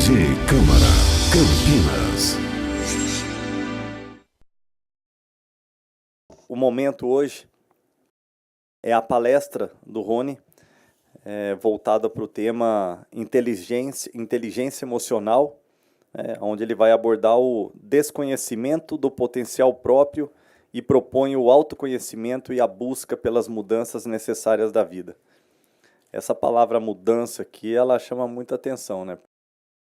EBG Câmara, Campinas. O momento hoje é a palestra do Rony, voltada para o tema inteligência emocional, onde ele vai abordar o desconhecimento do potencial próprio e propõe o autoconhecimento e a busca pelas mudanças necessárias da vida. Essa palavra mudança aqui, ela chama muita atenção, né?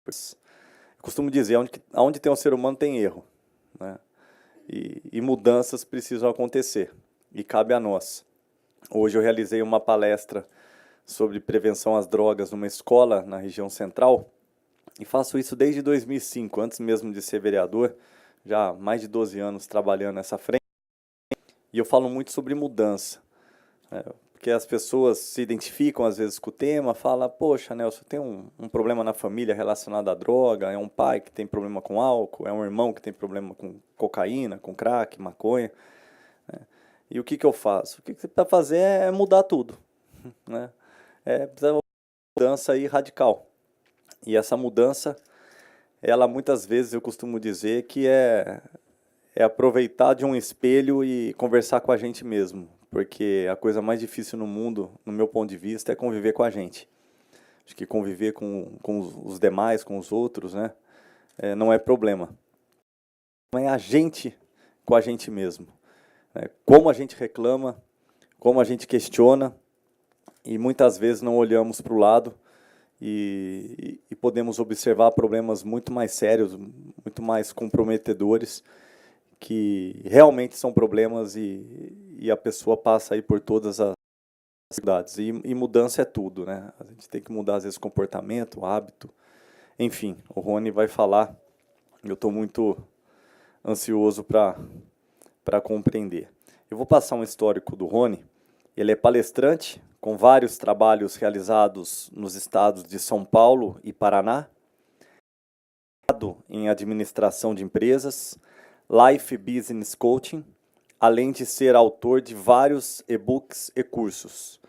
Eu costumo dizer, onde tem um ser humano tem erro, né? E mudanças precisam acontecer, e cabe a nós. Hoje eu realizei uma palestra sobre prevenção às drogas numa escola na região central, e faço isso desde 2005, antes mesmo de ser vereador, já há mais de 12 anos trabalhando nessa frente, e eu falo muito sobre mudança, porque as pessoas se identificam às vezes com o tema, falam, poxa, Nelson, tem um problema na família relacionado à droga, é um pai que tem problema com álcool, é um irmão que tem problema com cocaína, com crack, maconha, né? E o que eu faço? O que você precisa fazer é mudar tudo, né? Precisa uma mudança aí radical. E essa mudança, ela muitas vezes eu costumo dizer que é aproveitar de um espelho e conversar com a gente mesmo. Porque a coisa mais difícil no mundo, no meu ponto de vista, é conviver com a gente. Acho que conviver com os demais, com os outros, né, não é problema. Não é a gente com a gente mesmo. Como a gente reclama, como a gente questiona, e muitas vezes não olhamos para o lado e podemos observar problemas muito mais sérios, muito mais comprometedores, que realmente são problemas e a pessoa passa aí por todas as dificuldades. E mudança é tudo, né? A gente tem que mudar, às vezes, comportamento, hábito. Enfim, o Rony vai falar. Eu estou muito ansioso para compreender. Eu vou passar um histórico do Rony. Ele é palestrante, com vários trabalhos realizados nos estados de São Paulo e Paraná, em administração de empresas, Life Business Coaching, além de ser autor de vários e-books e cursos.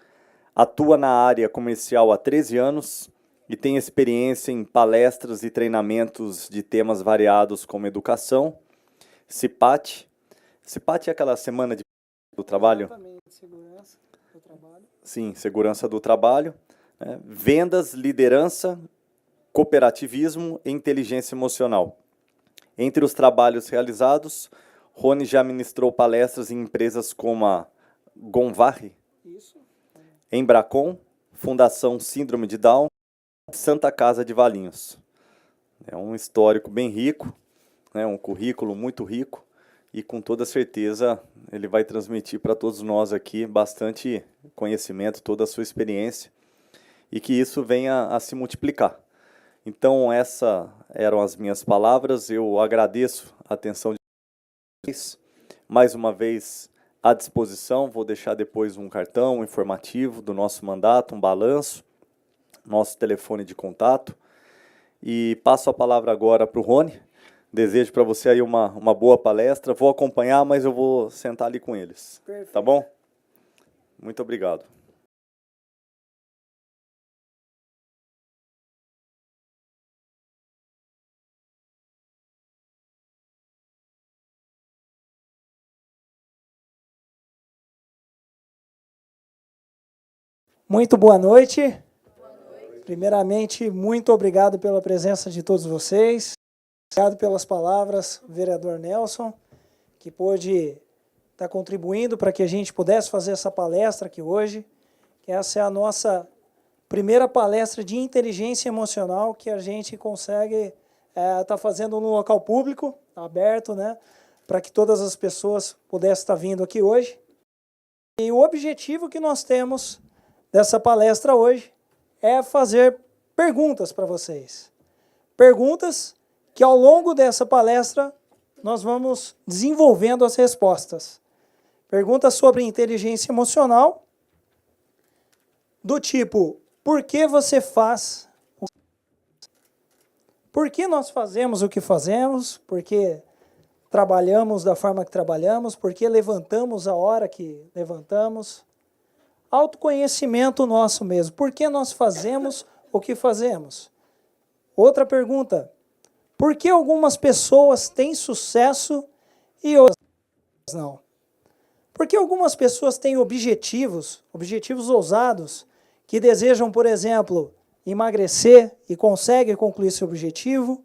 Atua na área comercial há 13 anos e tem experiência em palestras e treinamentos de temas variados como educação, CIPAT. CIPAT é aquela semana do trabalho? Exatamente, segurança do trabalho. Sim, segurança do trabalho. Vendas, liderança, cooperativismo e inteligência emocional. Entre os trabalhos realizados, Rony já ministrou palestras em empresas como a Gonvarri, Embracon, Fundação Síndrome de Down, Santa Casa de Valinhos. É um histórico bem rico, né, um currículo muito rico, e com toda certeza ele vai transmitir para todos nós aqui bastante conhecimento, toda a sua experiência, e que isso venha a se multiplicar. Então, essas eram as minhas palavras. Eu agradeço a atenção de vocês. Mais uma vez, à disposição. Vou deixar depois um cartão informativo do nosso mandato, um balanço, nosso telefone de contato. E passo a palavra agora para o Rony. Desejo para você aí uma boa palestra. Vou acompanhar, mas eu vou sentar ali com eles. Perfeito. Tá bom? Muito obrigado. Muito boa noite. Primeiramente, muito obrigado pela presença de todos vocês. Obrigado pelas palavras, vereador Nelson, que pôde estar contribuindo para que a gente pudesse fazer essa palestra aqui hoje. Essa é a nossa primeira palestra de inteligência emocional que a gente consegue estar fazendo no local público, aberto, né, para que todas as pessoas pudessem estar vindo aqui hoje. E o objetivo que nós temos dessa palestra hoje é fazer perguntas para vocês. Perguntas que ao longo dessa palestra nós vamos desenvolvendo as respostas. Perguntas sobre inteligência emocional, do tipo, por que você faz? Por que nós fazemos o que fazemos? Por que trabalhamos da forma que trabalhamos? Por que levantamos a hora que levantamos? Autoconhecimento nosso mesmo. Por que nós fazemos o que fazemos? Outra pergunta. Por que algumas pessoas têm sucesso e outras não? Por que algumas pessoas têm objetivos ousados, que desejam, por exemplo, emagrecer e conseguem concluir esse objetivo,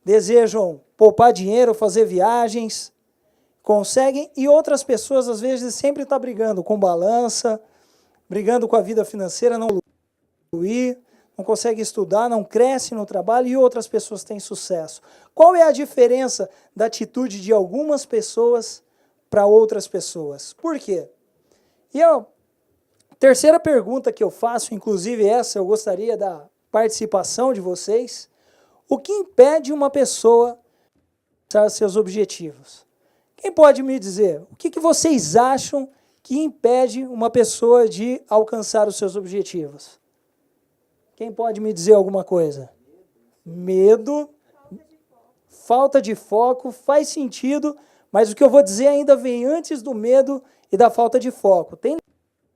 desejam poupar dinheiro, fazer viagens, conseguem, e outras pessoas, às vezes, sempre estão brigando com balança, brigando com a vida financeira, não evoluir, não consegue estudar, não cresce no trabalho, e outras pessoas têm sucesso. Qual é a diferença da atitude de algumas pessoas para outras pessoas? Por quê? E a terceira pergunta que eu faço, inclusive essa eu gostaria da participação de vocês: o que impede uma pessoa de alcançar seus objetivos? Quem pode me dizer? O que vocês acham que impede uma pessoa de alcançar os seus objetivos? Quem pode me dizer alguma coisa? Medo, falta de foco, faz sentido, mas o que eu vou dizer ainda vem antes do medo e da falta de foco.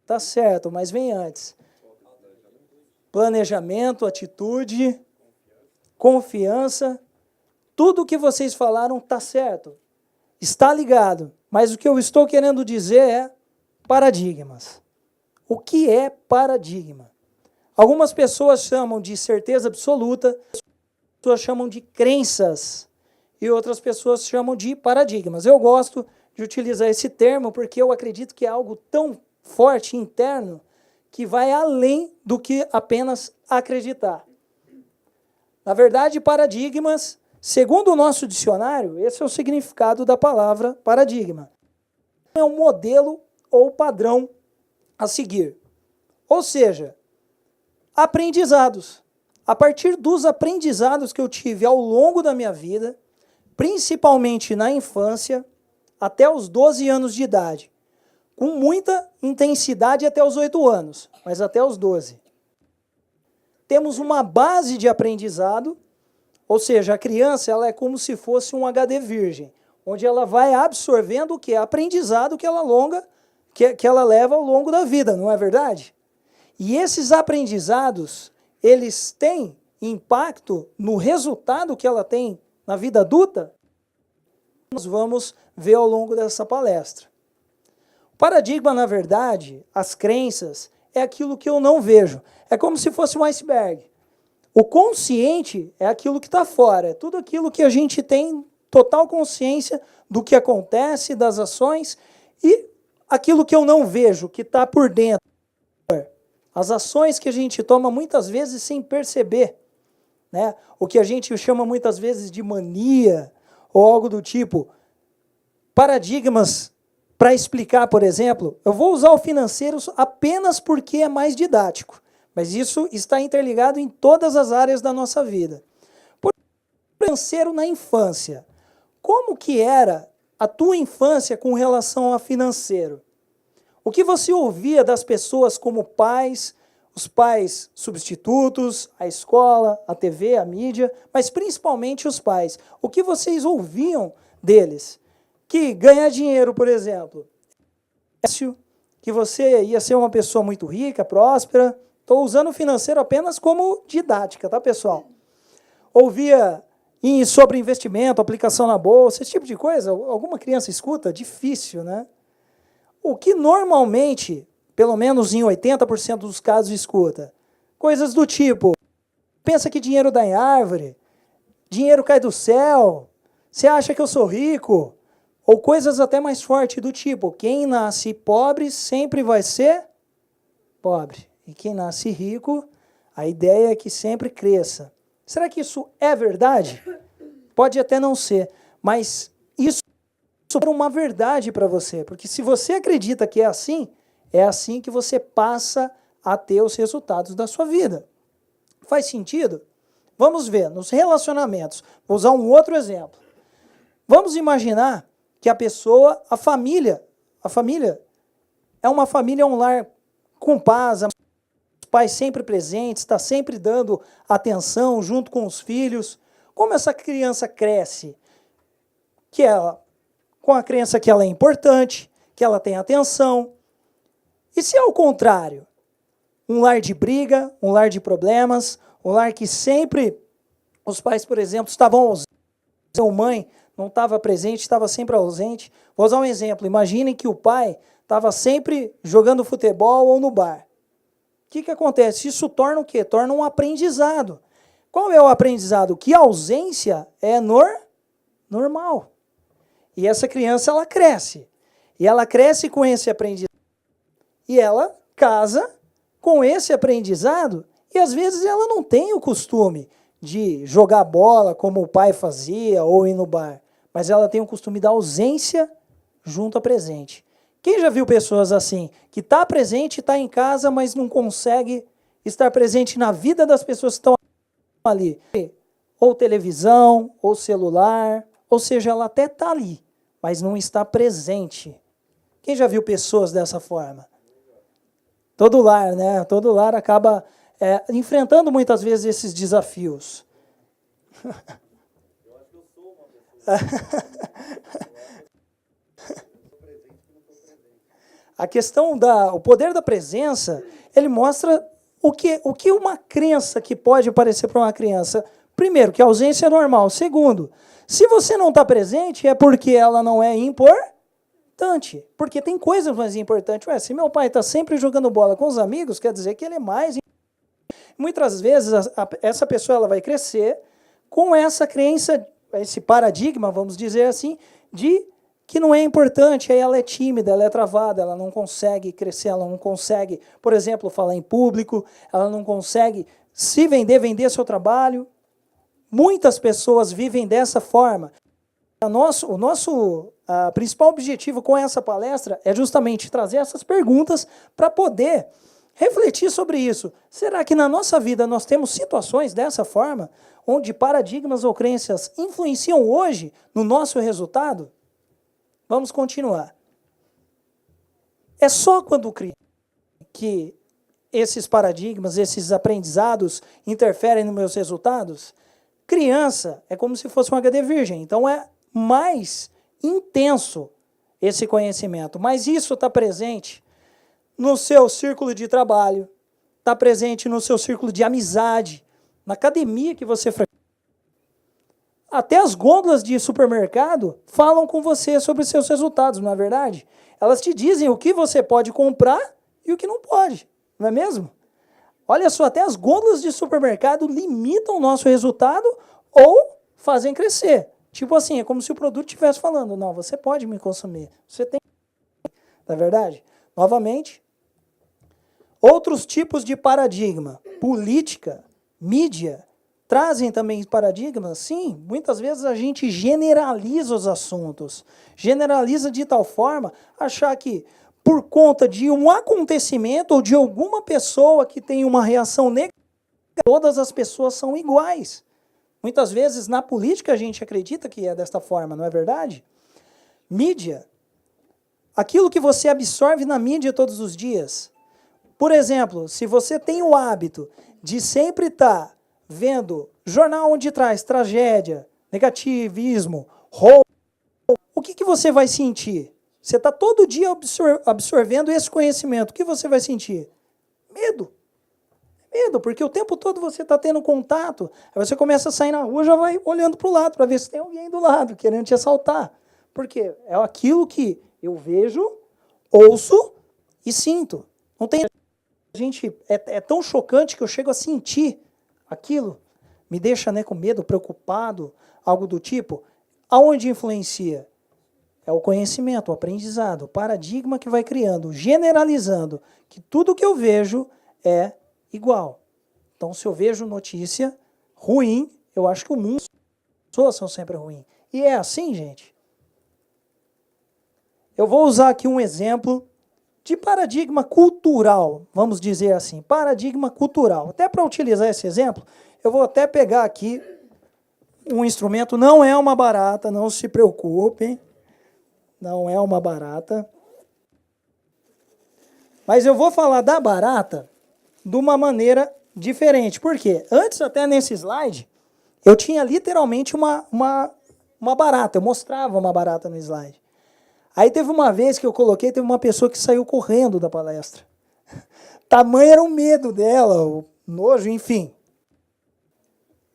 Tá certo, mas vem antes. Planejamento, atitude, confiança, tudo o que vocês falaram está certo, está ligado, mas o que eu estou querendo dizer é paradigmas. O que é paradigma? Algumas pessoas chamam de certeza absoluta, pessoas chamam de crenças, e outras pessoas chamam de paradigmas. Eu gosto de utilizar esse termo porque eu acredito que é algo tão forte, interno, que vai além do que apenas acreditar. Na verdade, paradigmas, segundo o nosso dicionário, esse é o significado da palavra paradigma. É um modelo ou padrão a seguir. Ou seja, aprendizados. A partir dos aprendizados que eu tive ao longo da minha vida, principalmente na infância, até os 12 anos de idade, com muita intensidade até os 8 anos, mas até os 12. Temos uma base de aprendizado, ou seja, a criança ela é como se fosse um HD virgem, onde ela vai absorvendo o que é aprendizado que ela leva ao longo da vida, não é verdade? E esses aprendizados, eles têm impacto no resultado que ela tem na vida adulta? Nós vamos ver ao longo dessa palestra. O paradigma, na verdade, as crenças, é aquilo que eu não vejo. É como se fosse um iceberg. O consciente é aquilo que está fora, é tudo aquilo que a gente tem total consciência do que acontece, das ações, e aquilo que eu não vejo, que está por dentro. As ações que a gente toma muitas vezes sem perceber, né? O que a gente chama muitas vezes de mania, ou algo do tipo. Paradigmas, para explicar, por exemplo, eu vou usar o financeiro apenas porque é mais didático, mas isso está interligado em todas as áreas da nossa vida. Por financeiro na infância, como que era a tua infância com relação a financeiro? O que você ouvia das pessoas como pais, os pais substitutos, a escola, a TV, a mídia, mas principalmente os pais? O que vocês ouviam deles? Que ganhar dinheiro, por exemplo, que você ia ser uma pessoa muito rica, próspera. Estou usando o financeiro apenas como didática, tá, pessoal? Ouvia sobre investimento, aplicação na bolsa, esse tipo de coisa. Alguma criança escuta? Difícil, né? O que normalmente, pelo menos em 80% dos casos, escuta? Coisas do tipo, pensa que dinheiro dá em árvore, dinheiro cai do céu, você acha que eu sou rico? Ou coisas até mais fortes do tipo, quem nasce pobre sempre vai ser pobre. E quem nasce rico, a ideia é que sempre cresça. Será que isso é verdade? Pode até não ser, mas isso é uma verdade para você, porque se você acredita que é assim que você passa a ter os resultados da sua vida. Faz sentido? Vamos ver, nos relacionamentos, vou usar um outro exemplo. Vamos imaginar que a família é uma família, um lar com paz, os pais sempre presentes, está sempre dando atenção junto com os filhos. Como essa criança cresce? Com a crença que ela é importante, que ela tem atenção. E se é o contrário? Um lar de briga, um lar de problemas, um lar que sempre os pais, por exemplo, estavam ausentes, ou mãe não estava presente, estava sempre ausente. Vou usar um exemplo. Imaginem que o pai estava sempre jogando futebol ou no bar. O que acontece? Isso torna o quê? Torna um aprendizado. Qual é o aprendizado? Que a ausência é normal. E essa criança, ela cresce. E ela cresce com esse aprendizado. E ela casa com esse aprendizado. E às vezes ela não tem o costume de jogar bola como o pai fazia ou ir no bar. Mas ela tem o costume da ausência junto a presente. Quem já viu pessoas assim, que está presente, está em casa, mas não consegue estar presente na vida das pessoas que estão ali? Ou televisão, ou celular, ou seja, ela até está ali, mas não está presente. Quem já viu pessoas dessa forma? Todo lar, né? Todo lar acaba enfrentando muitas vezes esses desafios. A questão o poder da presença, ele mostra o que uma crença que pode parecer para uma criança. Primeiro, que a ausência é normal. Segundo, se você não está presente, é porque ela não é importante. Porque tem coisas mais importantes. Ué, se meu pai está sempre jogando bola com os amigos, quer dizer que ele é mais importante. Muitas vezes, essa pessoa ela vai crescer com essa crença, esse paradigma, vamos dizer assim, de que não é importante, aí ela é tímida, ela é travada, ela não consegue crescer, ela não consegue, por exemplo, falar em público, ela não consegue se vender seu trabalho. Muitas pessoas vivem dessa forma. O nosso principal objetivo com essa palestra é justamente trazer essas perguntas para poder refletir sobre isso. Será que na nossa vida nós temos situações dessa forma, onde paradigmas ou crenças influenciam hoje no nosso resultado? Vamos continuar. É só quando que esses paradigmas, esses aprendizados interferem nos meus resultados? Criança é como se fosse um HD virgem, então é mais intenso esse conhecimento, mas isso está presente no seu círculo de trabalho, está presente no seu círculo de amizade, na academia que você frequenta. Até as gôndolas de supermercado falam com você sobre os seus resultados, não é verdade? Elas te dizem o que você pode comprar e o que não pode, não é mesmo? Olha só, até as gôndolas de supermercado limitam o nosso resultado ou fazem crescer. Tipo assim, é como se o produto estivesse falando, não, você pode me consumir, você tem, não é verdade? Novamente, outros tipos de paradigma, política, mídia, trazem também paradigmas. Sim, muitas vezes a gente generaliza os assuntos, generaliza de tal forma, achar que por conta de um acontecimento ou de alguma pessoa que tem uma reação negativa, todas as pessoas são iguais. Muitas vezes na política a gente acredita que é desta forma, não é verdade? Mídia, aquilo que você absorve na mídia todos os dias. Por exemplo, se você tem o hábito de sempre estar vendo jornal onde traz tragédia, negativismo, roubo, o que você vai sentir? Você está todo dia absorvendo esse conhecimento. O que você vai sentir? Medo. Medo, porque o tempo todo você está tendo contato. Aí você começa a sair na rua, já vai olhando para o lado, para ver se tem alguém do lado, querendo te assaltar. Porque é aquilo que eu vejo, ouço e sinto. Não tem... Gente, é tão chocante que eu chego a sentir aquilo. Me deixa, né, com medo, preocupado, algo do tipo. Aonde influencia? É o conhecimento, o aprendizado, o paradigma que vai criando, generalizando, que tudo que eu vejo é igual. Então, se eu vejo notícia ruim, eu acho que o mundo, as pessoas são sempre ruins. E é assim, gente. Eu vou usar aqui um exemplo de paradigma cultural, vamos dizer assim, paradigma cultural. Até para utilizar esse exemplo, eu vou até pegar aqui um instrumento, não é uma barata, não se preocupem, não é uma barata. Mas eu vou falar da barata de uma maneira diferente. Por quê? Antes, até nesse slide, eu tinha literalmente uma barata, eu mostrava uma barata no slide. Aí teve uma vez que eu coloquei, teve uma pessoa que saiu correndo da palestra. Tamanho era o medo dela, o nojo, enfim.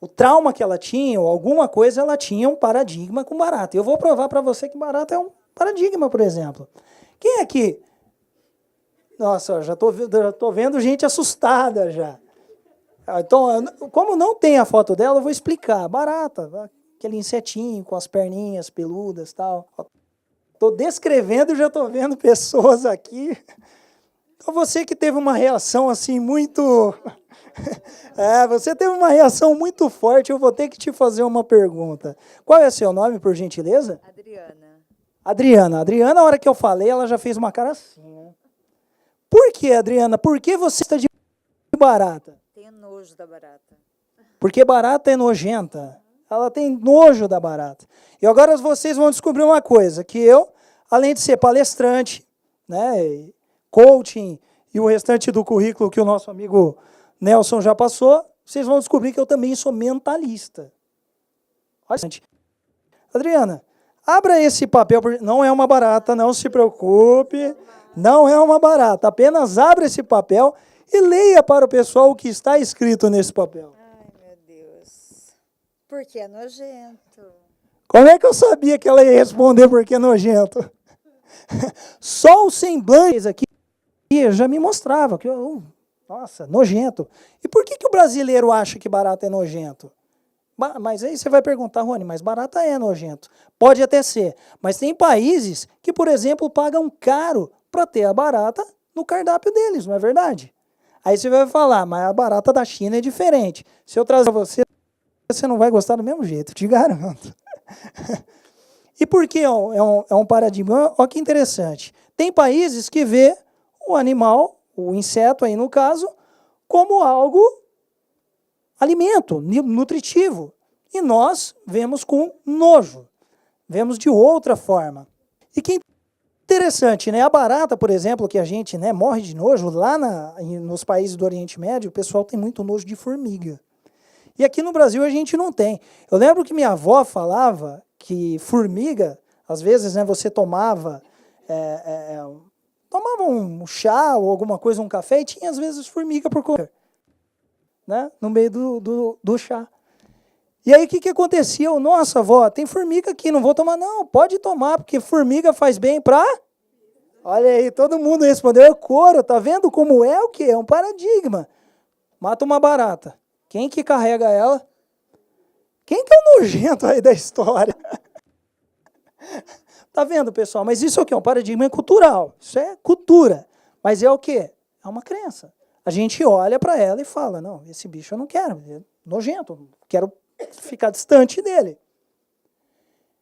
o trauma que ela tinha, ou alguma coisa, ela tinha um paradigma com barata. Eu vou provar para você que barata é um paradigma, por exemplo. Quem aqui? Nossa, já tô vendo gente assustada já. Então, como não tem a foto dela, eu vou explicar. Barata, aquele insetinho com as perninhas peludas e tal. Estou descrevendo e já estou vendo pessoas aqui. Então, você que teve uma reação assim muito... você teve uma reação muito forte, eu vou ter que te fazer uma pergunta. Qual é o seu nome, por gentileza? Adriana. Adriana, na hora que eu falei, ela já fez uma cara assim. Né? Por que, Adriana? Por que você está de barata? Tenho nojo da barata. Porque barata é nojenta. Ela tem nojo da barata. E agora vocês vão descobrir uma coisa, que eu, além de ser palestrante, né, coaching e o restante do currículo que o nosso amigo Nelson já passou, vocês vão descobrir que eu também sou mentalista. Olha, Adriana, abra esse papel, não é uma barata, não se preocupe, não é uma barata, apenas abra esse papel e leia para o pessoal o que está escrito nesse papel. Ai, meu Deus. Porque é nojento. Como é que eu sabia que ela ia responder porque é nojento? Só o semblante aqui já me mostrava que nossa, nojento. E por que o brasileiro acha que barata é nojento? Mas aí você vai perguntar, Rony, mas barata é nojento. Pode até ser, mas tem países que, por exemplo, pagam caro para ter a barata no cardápio deles, não é verdade? Aí você vai falar, mas a barata da China é diferente. Se eu trazer você, você não vai gostar do mesmo jeito, te garanto. E por que é um paradigma? Olha que interessante. Tem países que vê o animal, o inseto aí no caso, como algo alimento, nutritivo. E nós vemos com nojo, vemos de outra forma. E que interessante, né? A barata, por exemplo, que a gente, né, morre de nojo, lá nos países do Oriente Médio, o pessoal tem muito nojo de formiga. E aqui no Brasil a gente não tem. Eu lembro que minha avó falava que formiga, às vezes, né, você tomava um chá ou alguma coisa, um café, e tinha às vezes formiga por comer, né, no meio do chá. E aí o que acontecia? Nossa, avó, tem formiga aqui, não vou tomar. Não, pode tomar, porque formiga faz bem para... Olha aí, todo mundo respondeu, é couro, tá vendo como é o quê? É um paradigma. Mata uma barata. Quem que carrega ela? Quem que é o nojento aí da história? Tá vendo, pessoal? Mas isso aqui é um paradigma cultural. Isso é cultura. Mas é o quê? É uma crença. A gente olha para ela e fala, não, esse bicho eu não quero, é nojento, quero ficar distante dele.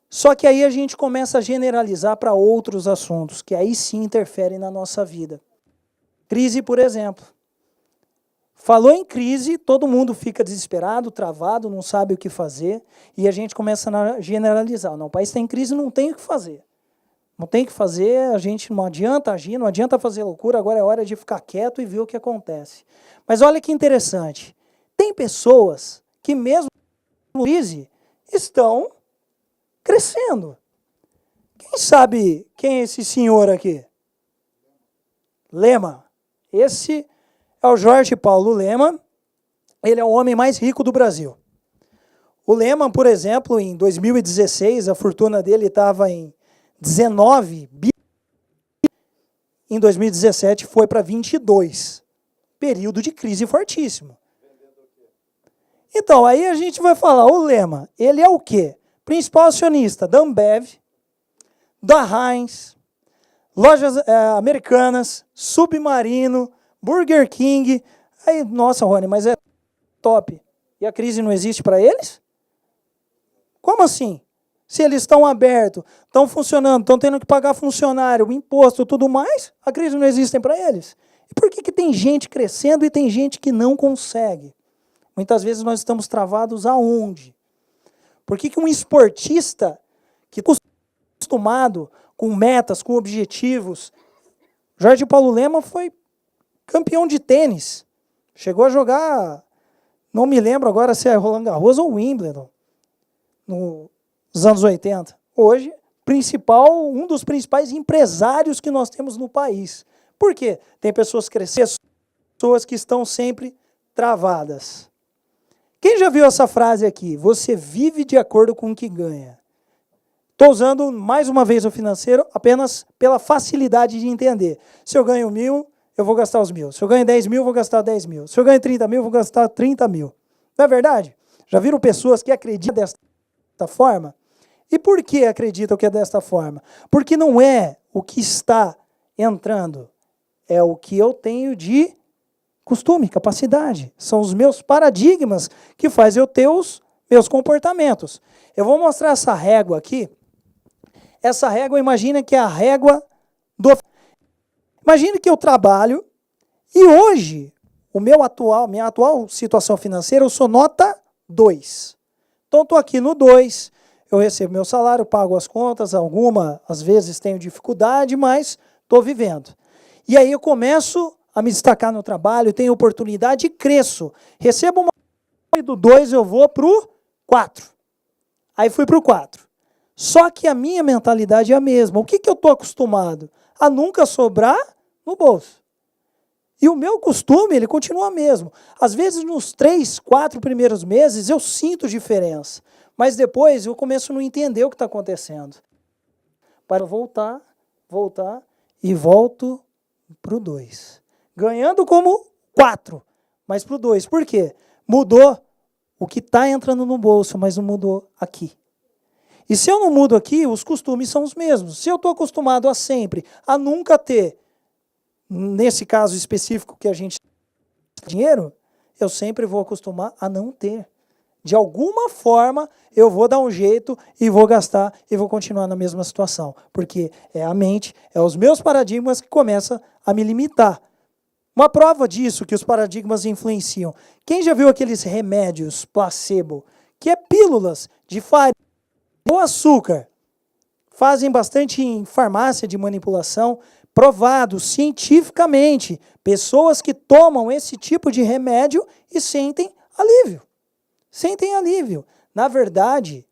Só que aí a gente começa a generalizar para outros assuntos, que aí sim interferem na nossa vida. Crise, por exemplo. Falou em crise, todo mundo fica desesperado, travado, não sabe o que fazer, e a gente começa a generalizar. Não, o país está em crise, não tem o que fazer. Não tem o que fazer, a gente não adianta agir, não adianta fazer loucura, agora é hora de ficar quieto e ver o que acontece. Mas olha que interessante, tem pessoas que mesmo em crise estão crescendo. Quem sabe quem é esse senhor aqui? Lema. Esse é o Jorge Paulo Lema, ele é o homem mais rico do Brasil. O Lema, por exemplo, em 2016, a fortuna dele estava em 19 bi, em 2017 foi para 22. Período de crise fortíssimo. Então, aí a gente vai falar, o Lema, ele é o quê? Principal acionista da Ambev, da Heinz, Lojas Americanas, Submarino, Burger King. Aí, nossa, Rony, mas é top. E a crise não existe para eles? Como assim? Se eles estão abertos, estão funcionando, estão tendo que pagar funcionário, imposto, tudo mais, a crise não existe para eles? E por que tem gente crescendo e tem gente que não consegue? Muitas vezes nós estamos travados aonde? Por que um esportista que está acostumado com metas, com objetivos... Jorge Paulo Lema foi campeão de tênis. Chegou a jogar, não me lembro agora se é Roland Garros ou Wimbledon, nos anos 80. Hoje, um dos principais empresários que nós temos no país. Por quê? Tem pessoas crescendo, pessoas que estão sempre travadas. Quem já viu essa frase aqui? Você vive de acordo com o que ganha. Estou usando mais uma vez o financeiro apenas pela facilidade de entender. Se eu ganho 1.000, eu vou gastar os 1.000. Se eu ganho 10.000, eu vou gastar 10.000. Se eu ganho 30.000, eu vou gastar 30.000. Não é verdade? Já viram pessoas que acreditam desta forma? E por que acreditam que é desta forma? Porque não é o que está entrando, é o que eu tenho de costume, capacidade. São os meus paradigmas que fazem eu ter os meus comportamentos. Eu vou mostrar essa régua aqui. Essa régua, imagina que é a régua do... Imagina que eu trabalho e hoje, minha atual situação financeira, eu sou nota 2. Então, estou aqui no 2, eu recebo meu salário, pago as contas, às vezes tenho dificuldade, mas estou vivendo. E aí eu começo a me destacar no trabalho, tenho oportunidade e cresço. Recebo uma e do 2 eu vou para o 4. Aí fui para o 4. Só que a minha mentalidade é a mesma. O que eu estou acostumado? A nunca sobrar no bolso. E o meu costume, ele continua mesmo. Às vezes, nos 3, 4 primeiros meses, eu sinto diferença. Mas depois, eu começo a não entender o que está acontecendo. Para voltar e volto para o 2. Ganhando como 4, mas para o 2. Por quê? Mudou o que está entrando no bolso, mas não mudou aqui. E se eu não mudo aqui, os costumes são os mesmos. Se eu estou acostumado a sempre, a nunca ter, nesse caso específico que a gente tem dinheiro, eu sempre vou acostumar a não ter. De alguma forma, eu vou dar um jeito e vou gastar e vou continuar na mesma situação. Porque é a mente, é os meus paradigmas que começam a me limitar. Uma prova disso que os paradigmas influenciam. Quem já viu aqueles remédios placebo, que é pílulas de farinha ou açúcar? Fazem bastante em farmácia de manipulação, provado cientificamente. Pessoas que tomam esse tipo de remédio e sentem alívio. Sentem alívio. Na verdade,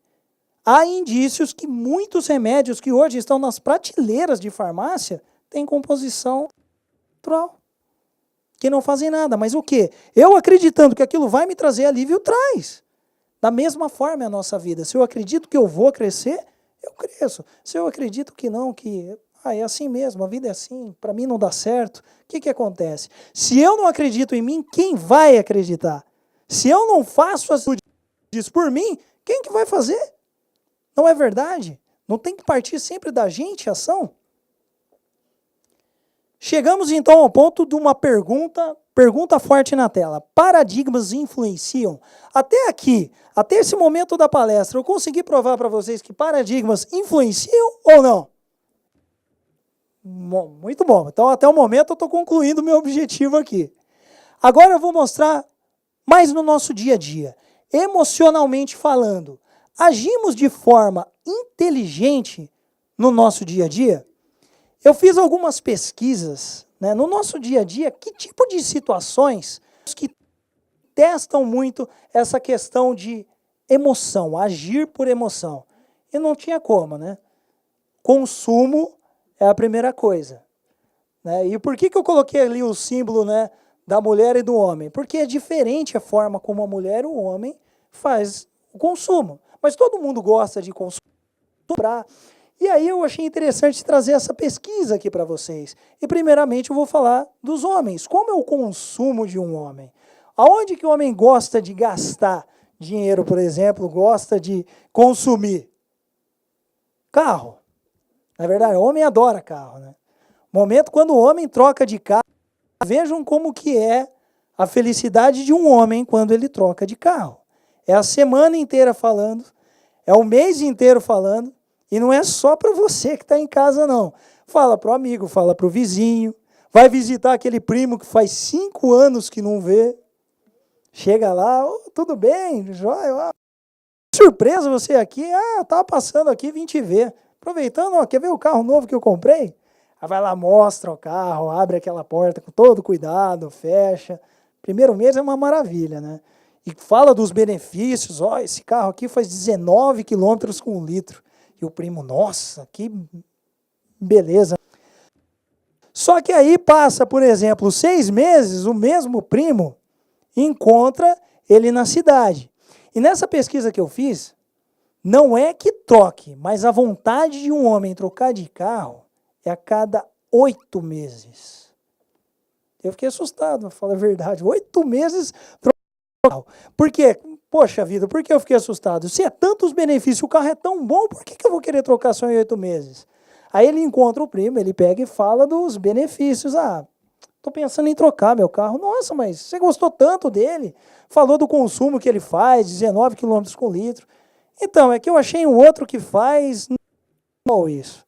há indícios que muitos remédios que hoje estão nas prateleiras de farmácia têm composição natural, que não fazem nada. Mas o quê? Eu acreditando que aquilo vai me trazer alívio, traz. Da mesma forma é a nossa vida. Se eu acredito que eu vou crescer, eu cresço. Se eu acredito que não, que é assim mesmo, a vida é assim, para mim não dá certo, o que acontece? Se eu não acredito em mim, quem vai acreditar? Se eu não faço as coisas por mim, quem que vai fazer? Não é verdade? Não tem que partir sempre da gente a ação? Chegamos então ao ponto de uma pergunta forte na tela. Paradigmas influenciam? Até aqui, até esse momento da palestra, eu consegui provar para vocês que paradigmas influenciam ou não? Bom, muito bom. Então, até o momento, eu estou concluindo o meu objetivo aqui. Agora eu vou mostrar mais no nosso dia a dia. Emocionalmente falando, agimos de forma inteligente no nosso dia a dia? Eu fiz algumas pesquisas, né, no nosso dia a dia, que tipo de situações que testam muito essa questão de emoção, agir por emoção. E não tinha como, né? Consumo é a primeira coisa. Né? E por que eu coloquei ali o símbolo, né, da mulher e do homem? Porque é diferente a forma como a mulher e o homem faz o consumo. Mas todo mundo gosta de consumir. E aí eu achei interessante trazer essa pesquisa aqui para vocês. E primeiramente eu vou falar dos homens. Como é o consumo de um homem? Aonde que o homem gosta de gastar dinheiro, por exemplo, gosta de consumir? Carro. Na verdade, o homem adora carro, né? Momento quando o homem troca de carro, vejam como que é a felicidade de um homem quando ele troca de carro. É a semana inteira falando, é o mês inteiro falando, e não é só para você que está em casa, não. Fala para o amigo, fala para o vizinho, vai visitar aquele primo que faz 5 anos que não vê. Chega lá, oh, tudo bem, joia, surpresa você aqui, eu estava passando aqui, vim te ver. Aproveitando, ó, quer ver o carro novo que eu comprei? Aí vai lá, mostra o carro, abre aquela porta com todo cuidado, fecha. Primeiro mês é uma maravilha, né? E fala dos benefícios, ó, esse carro aqui faz 19 quilômetros com 1 litro. E o primo, nossa, que beleza. Só que aí passa, por exemplo, 6 meses, o mesmo primo encontra ele na cidade. E nessa pesquisa que eu fiz, não é que troque, mas a vontade de um homem trocar de carro é a cada 8 meses. Eu fiquei assustado, vou falar a verdade. 8 meses trocar de carro. Por quê? Poxa vida, por que eu fiquei assustado? Se é tantos benefícios, o carro é tão bom, por que eu vou querer trocar só em 8 meses? Aí ele encontra o primo, ele pega e fala dos benefícios. Estou pensando em trocar meu carro. Nossa, mas você gostou tanto dele? Falou do consumo que ele faz, 19 km por litro. Então, é que eu achei um outro que faz não isso.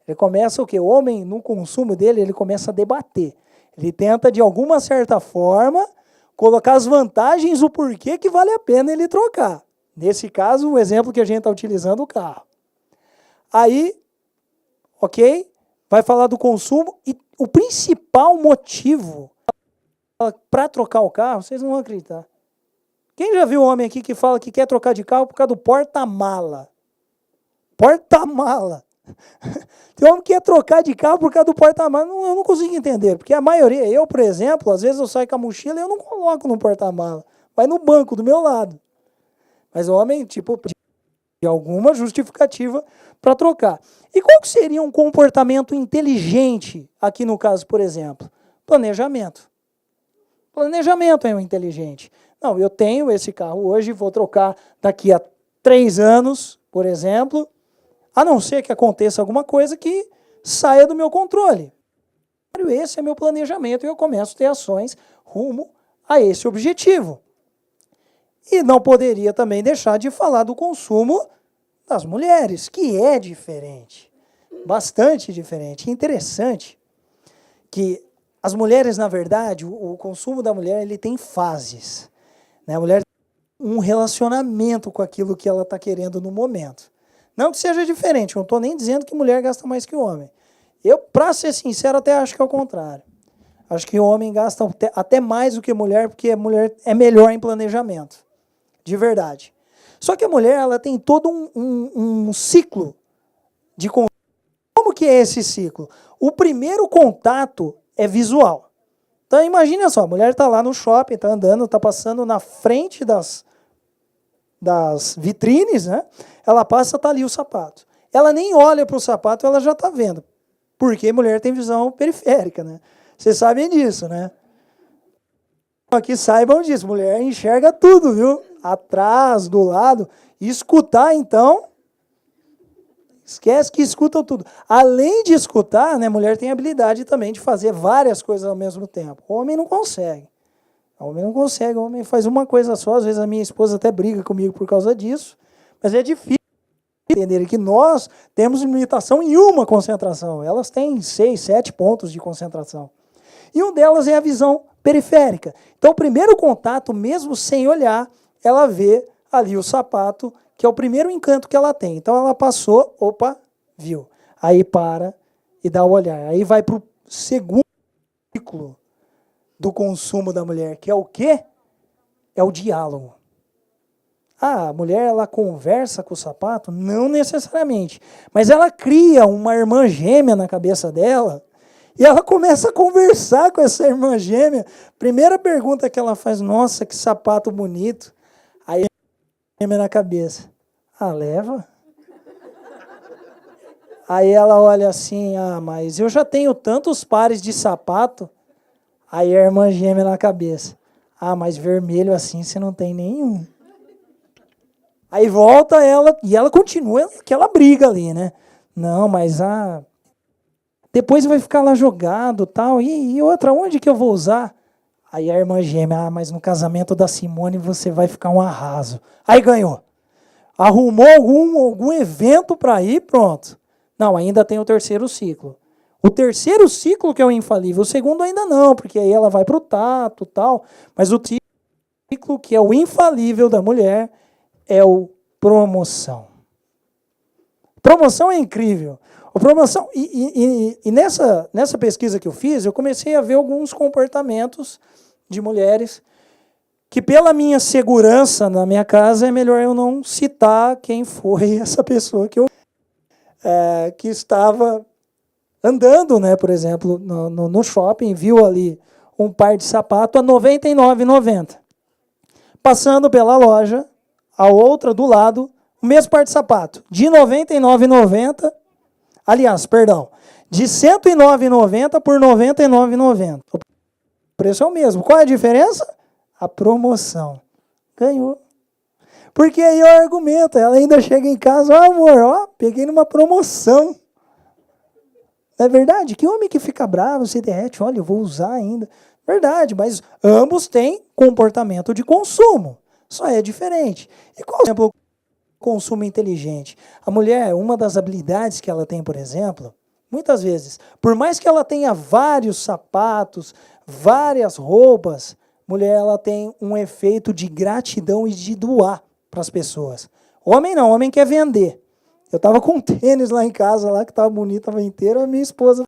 Ele começa o quê? O homem, no consumo dele, ele começa a debater. Ele tenta, de alguma certa forma, colocar as vantagens, o porquê que vale a pena ele trocar. Nesse caso, o exemplo que a gente está utilizando, o carro. Aí, ok? Vai falar do consumo e o principal motivo para trocar o carro, vocês não vão acreditar. Quem já viu um homem aqui que fala que quer trocar de carro por causa do porta-mala? Porta-mala. Tem homem que quer trocar de carro por causa do porta-mala. Eu não consigo entender, porque a maioria, eu, por exemplo, às vezes eu saio com a mochila e eu não coloco no porta-mala. Vai no banco do meu lado. Mas o homem, tipo, de alguma justificativa para trocar. E qual que seria um comportamento inteligente aqui no caso, por exemplo? Planejamento. Planejamento é o inteligente. Não, eu tenho esse carro hoje, vou trocar daqui a 3 anos, por exemplo, a não ser que aconteça alguma coisa que saia do meu controle. Esse é meu planejamento e eu começo a ter ações rumo a esse objetivo. E não poderia também deixar de falar do consumo das mulheres, que é diferente, bastante diferente. Interessante que as mulheres, na verdade, o consumo da mulher ele tem fases. Né? A mulher tem um relacionamento com aquilo que ela está querendo no momento. Não que seja diferente, eu não estou nem dizendo que mulher gasta mais que o homem. Eu, para ser sincero, até acho que é o contrário. Acho que o homem gasta até mais do que mulher, porque a mulher é melhor em planejamento. De verdade. Só que a mulher ela tem todo um ciclo de consumo. Como que é esse ciclo? O primeiro contato é visual. Então imagina só, a mulher está lá no shopping, está andando, está passando na frente das vitrines, né? Ela passa, está ali o sapato. Ela nem olha para o sapato, ela já está vendo. Porque mulher tem visão periférica, né? Vocês sabem disso, né? Aqui saibam disso, mulher enxerga tudo, viu? Atrás, do lado. E escutar, então, esquece que escutam tudo. Além de escutar, né, mulher tem habilidade também de fazer várias coisas ao mesmo tempo. O homem não consegue. O homem faz uma coisa só. Às vezes a minha esposa até briga comigo por causa disso. Mas é difícil entender que nós temos limitação em uma concentração. Elas têm 6, 7 pontos de concentração. E um delas é a visão periférica. Então, o primeiro contato, mesmo sem olhar, ela vê ali o sapato, que é o primeiro encanto que ela tem. Então, ela passou, opa, viu. Aí para e dá o olhar. Aí vai para o segundo ciclo do consumo da mulher, que é o quê? É o diálogo. A mulher, ela conversa com o sapato? Não necessariamente. Mas ela cria uma irmã gêmea na cabeça dela e ela começa a conversar com essa irmã gêmea. Primeira pergunta que ela faz, nossa, que sapato bonito. Aí a gêmea na cabeça. Leva? Aí ela olha assim, mas eu já tenho tantos pares de sapato. Aí a irmã gêmea na cabeça. Mas vermelho assim você não tem nenhum. Aí volta ela, e ela continua aquela briga ali, né? Não, mas depois vai ficar lá jogado tal. E outra, onde que eu vou usar? Aí a irmã gêmea, mas no casamento da Simone você vai ficar um arraso. Aí ganhou. Arrumou algum evento para ir, pronto. Não, ainda tem o terceiro ciclo. O terceiro ciclo que é o infalível, o segundo ainda não, porque aí ela vai para o tato e tal. Mas o ciclo que é o infalível da mulher é o promoção. Promoção é incrível. O promoção, e nessa pesquisa que eu fiz, eu comecei a ver alguns comportamentos de mulheres que, pela minha segurança na minha casa, é melhor eu não citar quem foi essa pessoa que estava andando, né, por exemplo, no shopping, viu ali um par de sapato a R$ 99,90. passando pela loja, a outra do lado, o mesmo par de sapato, de R$ 99,90, aliás, perdão, de R$ 109,90 por R$ 99,90. O preço é o mesmo. Qual é a diferença? A promoção. Ganhou. Porque aí o argumento, ela ainda chega em casa, ó amor, ó, peguei numa promoção. Não é verdade? Que homem que fica bravo, se derrete, olha, eu vou usar ainda. Verdade, mas ambos têm comportamento de consumo. Só é diferente. E qual é o exemplo do consumo inteligente? A mulher, uma das habilidades que ela tem, por exemplo, muitas vezes, por mais que ela tenha vários sapatos, várias roupas, mulher ela tem um efeito de gratidão e de doar para as pessoas. Homem não, homem quer vender. Eu estava com um tênis lá em casa, lá que estava bonito, estava inteiro, a minha esposa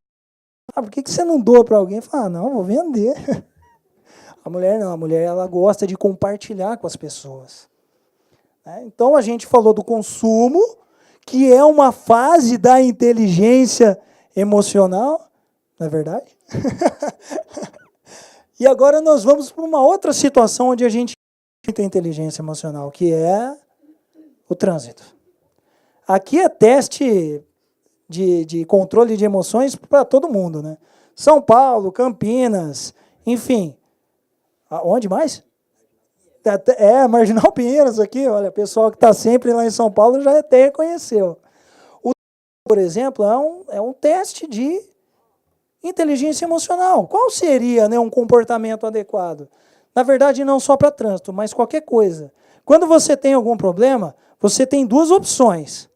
falou, por que você não doa para alguém? Eu falei, não, vou vender. A mulher não, a mulher ela gosta de compartilhar com as pessoas. Então a gente falou do consumo, que é uma fase da inteligência emocional, não é verdade? E agora nós vamos para uma outra situação onde a gente tem inteligência emocional, que é o trânsito. Aqui é teste de controle de emoções para todo mundo, né? São Paulo, Campinas, enfim. Onde mais? Marginal Pinheiros aqui, olha, pessoal que está sempre lá em São Paulo já até reconheceu. Por exemplo, é um teste de inteligência emocional. Qual seria, né, um comportamento adequado? Na verdade, não só para trânsito, mas qualquer coisa. Quando você tem algum problema, você tem duas opções.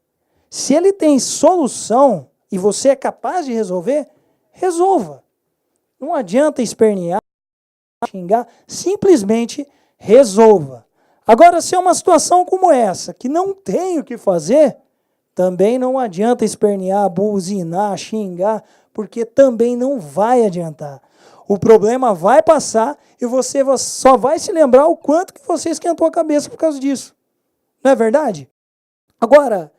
Se ele tem solução e você é capaz de resolver, resolva. Não adianta espernear, xingar, simplesmente resolva. Agora, se é uma situação como essa, que não tem o que fazer, também não adianta espernear, buzinar, xingar, porque também não vai adiantar. O problema vai passar e você só vai se lembrar o quanto que você esquentou a cabeça por causa disso. Não é verdade? Agora,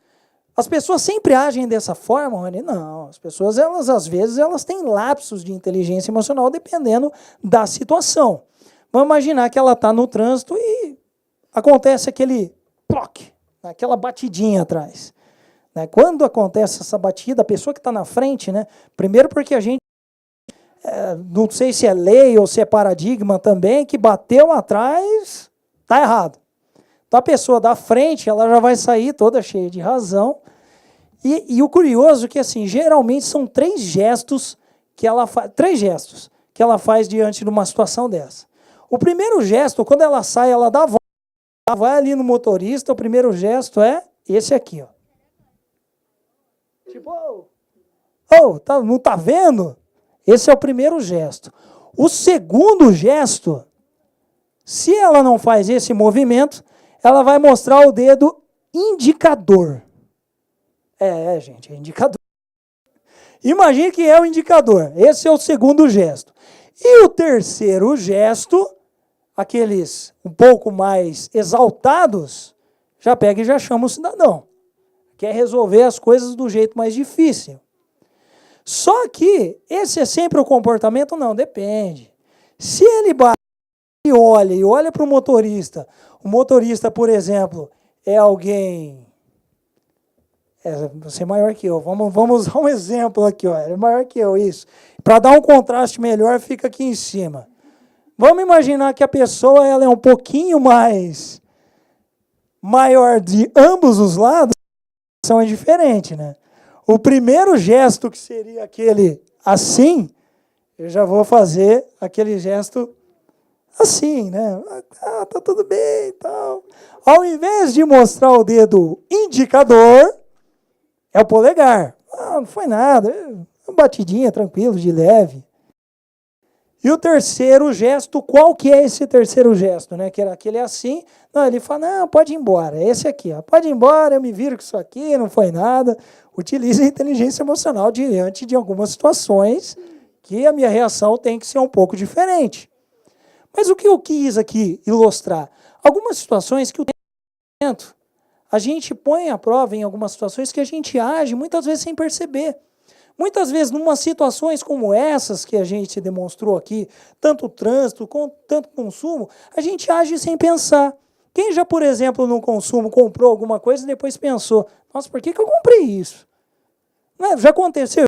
as pessoas sempre agem dessa forma, Rony? Não, as pessoas, às vezes, elas têm lapsos de inteligência emocional dependendo da situação. Vamos imaginar que ela está no trânsito e acontece aquele ploc, aquela batidinha atrás. Quando acontece essa batida, a pessoa que está na frente, né, primeiro porque a gente, não sei se é lei ou se é paradigma também, que bateu atrás, está errado. Então a pessoa da frente, ela já vai sair toda cheia de razão. E o curioso é que, assim, geralmente são três gestos que ela faz diante de uma situação dessa. O primeiro gesto, quando ela sai, ela dá a volta, vai ali no motorista, o primeiro gesto é esse aqui, ó. Tipo, não tá vendo? Esse é o primeiro gesto. O segundo gesto, se ela não faz esse movimento, ela vai mostrar o dedo indicador. Gente, é indicador. Imagine que é o indicador. Esse é o segundo gesto. E o terceiro gesto, aqueles um pouco mais exaltados, já pega e já chama o cidadão. Quer resolver as coisas do jeito mais difícil. Só que esse é sempre o comportamento? Não, depende. Se ele bate e olha para o motorista, por exemplo, é alguém... você é maior que eu. Vamos usar um exemplo aqui. Ó. Ele é maior que eu, isso. Para dar um contraste melhor, fica aqui em cima. Vamos imaginar que a pessoa ela é um pouquinho mais maior de ambos os lados. A situação é diferente, né? O primeiro gesto, que seria aquele assim, eu já vou fazer aquele gesto assim, né? Tá tudo bem e tal. Ao invés de mostrar o dedo indicador, é o polegar. Não foi nada, uma batidinha, tranquilo, de leve. E o terceiro gesto, qual que é esse terceiro gesto? Né? Que era aquele assim, não, ele fala, não, pode ir embora, é esse aqui, ó, pode ir embora, eu me viro com isso aqui, não foi nada. Utilize a inteligência emocional diante de algumas situações que a minha reação tem que ser um pouco diferente. Mas o que eu quis aqui ilustrar? Algumas situações que o tempo a gente põe à prova em algumas situações que a gente age muitas vezes sem perceber. Muitas vezes, numa situações como essas que a gente demonstrou aqui, tanto o trânsito, tanto o consumo, a gente age sem pensar. Quem já, por exemplo, no consumo comprou alguma coisa e depois pensou, nossa, por que eu comprei isso? Não é? Já aconteceu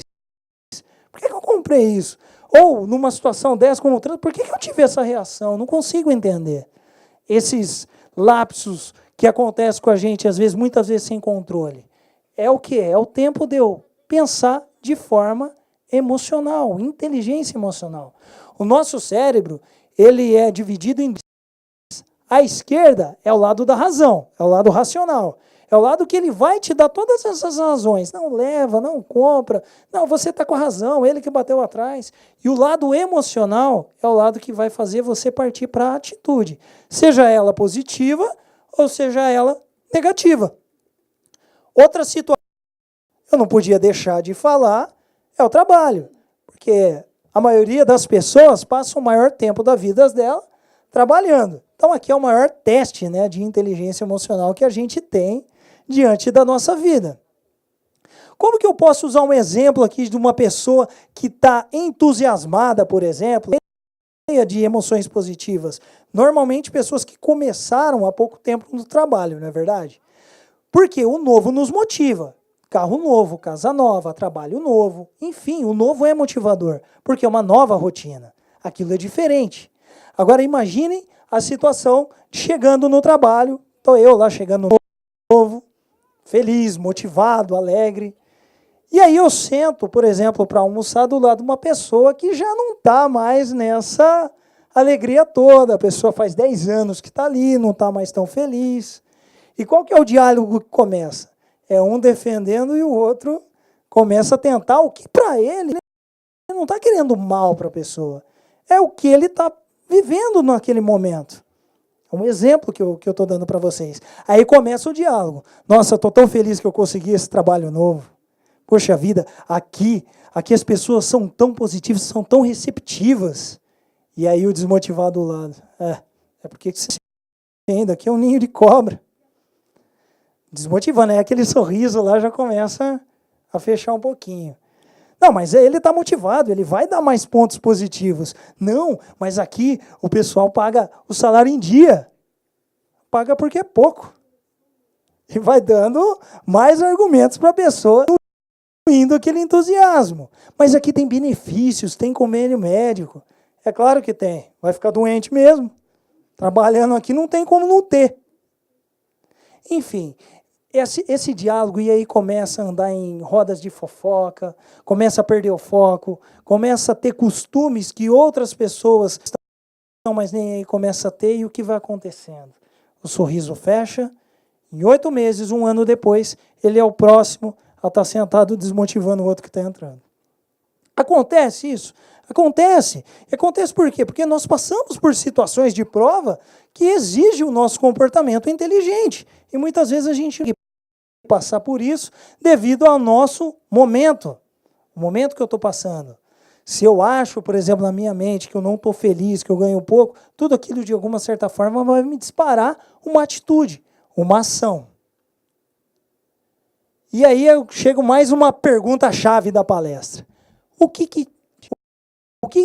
isso? Por que eu comprei isso? Ou, numa situação dessa, como o trânsito, por que eu tive essa reação? Não consigo entender. Esses lapsos que acontecem com a gente, às vezes, muitas vezes sem controle. É o que? É o tempo de eu pensar de forma emocional, inteligência emocional. O nosso cérebro, ele é dividido em... A esquerda é o lado da razão, é o lado racional. É o lado que ele vai te dar todas essas razões. Não leva, não compra. Não, você está com a razão, ele que bateu atrás. E o lado emocional é o lado que vai fazer você partir para a atitude. Seja ela positiva ou seja ela negativa. Outra situação que eu não podia deixar de falar é o trabalho. Porque a maioria das pessoas passa o maior tempo da vida dela trabalhando. Então aqui é o maior teste, né, de inteligência emocional que a gente tem diante da nossa vida. Como que eu posso usar um exemplo aqui de uma pessoa que está entusiasmada, por exemplo, cheia de emoções positivas? Normalmente pessoas que começaram há pouco tempo no trabalho, não é verdade? Porque o novo nos motiva. Carro novo, casa nova, trabalho novo, enfim, o novo é motivador, porque é uma nova rotina. Aquilo é diferente. Agora imaginem a situação de chegando no trabalho, estou eu lá chegando novo, feliz, motivado, alegre. E aí eu sento, por exemplo, para almoçar do lado de uma pessoa que já não está mais nessa alegria toda. A pessoa faz 10 anos que está ali, não está mais tão feliz. E qual que é o diálogo que começa? É um defendendo e o outro começa a tentar o que para ele não está querendo mal para a pessoa. É o que ele está vivendo naquele momento. É um exemplo que eu estou dando para vocês. Aí começa o diálogo. Nossa, estou tão feliz que eu consegui esse trabalho novo. Poxa vida, aqui as pessoas são tão positivas, são tão receptivas. E aí o desmotivado do lado. É porque você ainda aqui é um ninho de cobra. Desmotivando, aquele sorriso lá já começa a fechar um pouquinho. Não, mas ele está motivado, ele vai dar mais pontos positivos. Não, mas aqui o pessoal paga o salário em dia. Paga porque é pouco. E vai dando mais argumentos para a pessoa, indo aquele entusiasmo. Mas aqui tem benefícios, tem convênio médico. É claro que tem. Vai ficar doente mesmo. Trabalhando aqui não tem como não ter. Enfim, esse diálogo, e aí começa a andar em rodas de fofoca, começa a perder o foco, começa a ter costumes que outras pessoas não mais nem aí começa a ter, e o que vai acontecendo? O sorriso fecha, em 8 meses, 1 ano depois, ele é o próximo a estar sentado desmotivando o outro que está entrando. Acontece isso? Acontece. Acontece por quê? Porque nós passamos por situações de prova que exigem o nosso comportamento inteligente. E muitas vezes a gente tem que passar por isso devido ao nosso momento. O momento que eu estou passando. Se eu acho, por exemplo, na minha mente que eu não estou feliz, que eu ganho pouco, tudo aquilo de alguma certa forma vai me disparar uma atitude, uma ação. E aí eu chego mais uma pergunta-chave da palestra. O que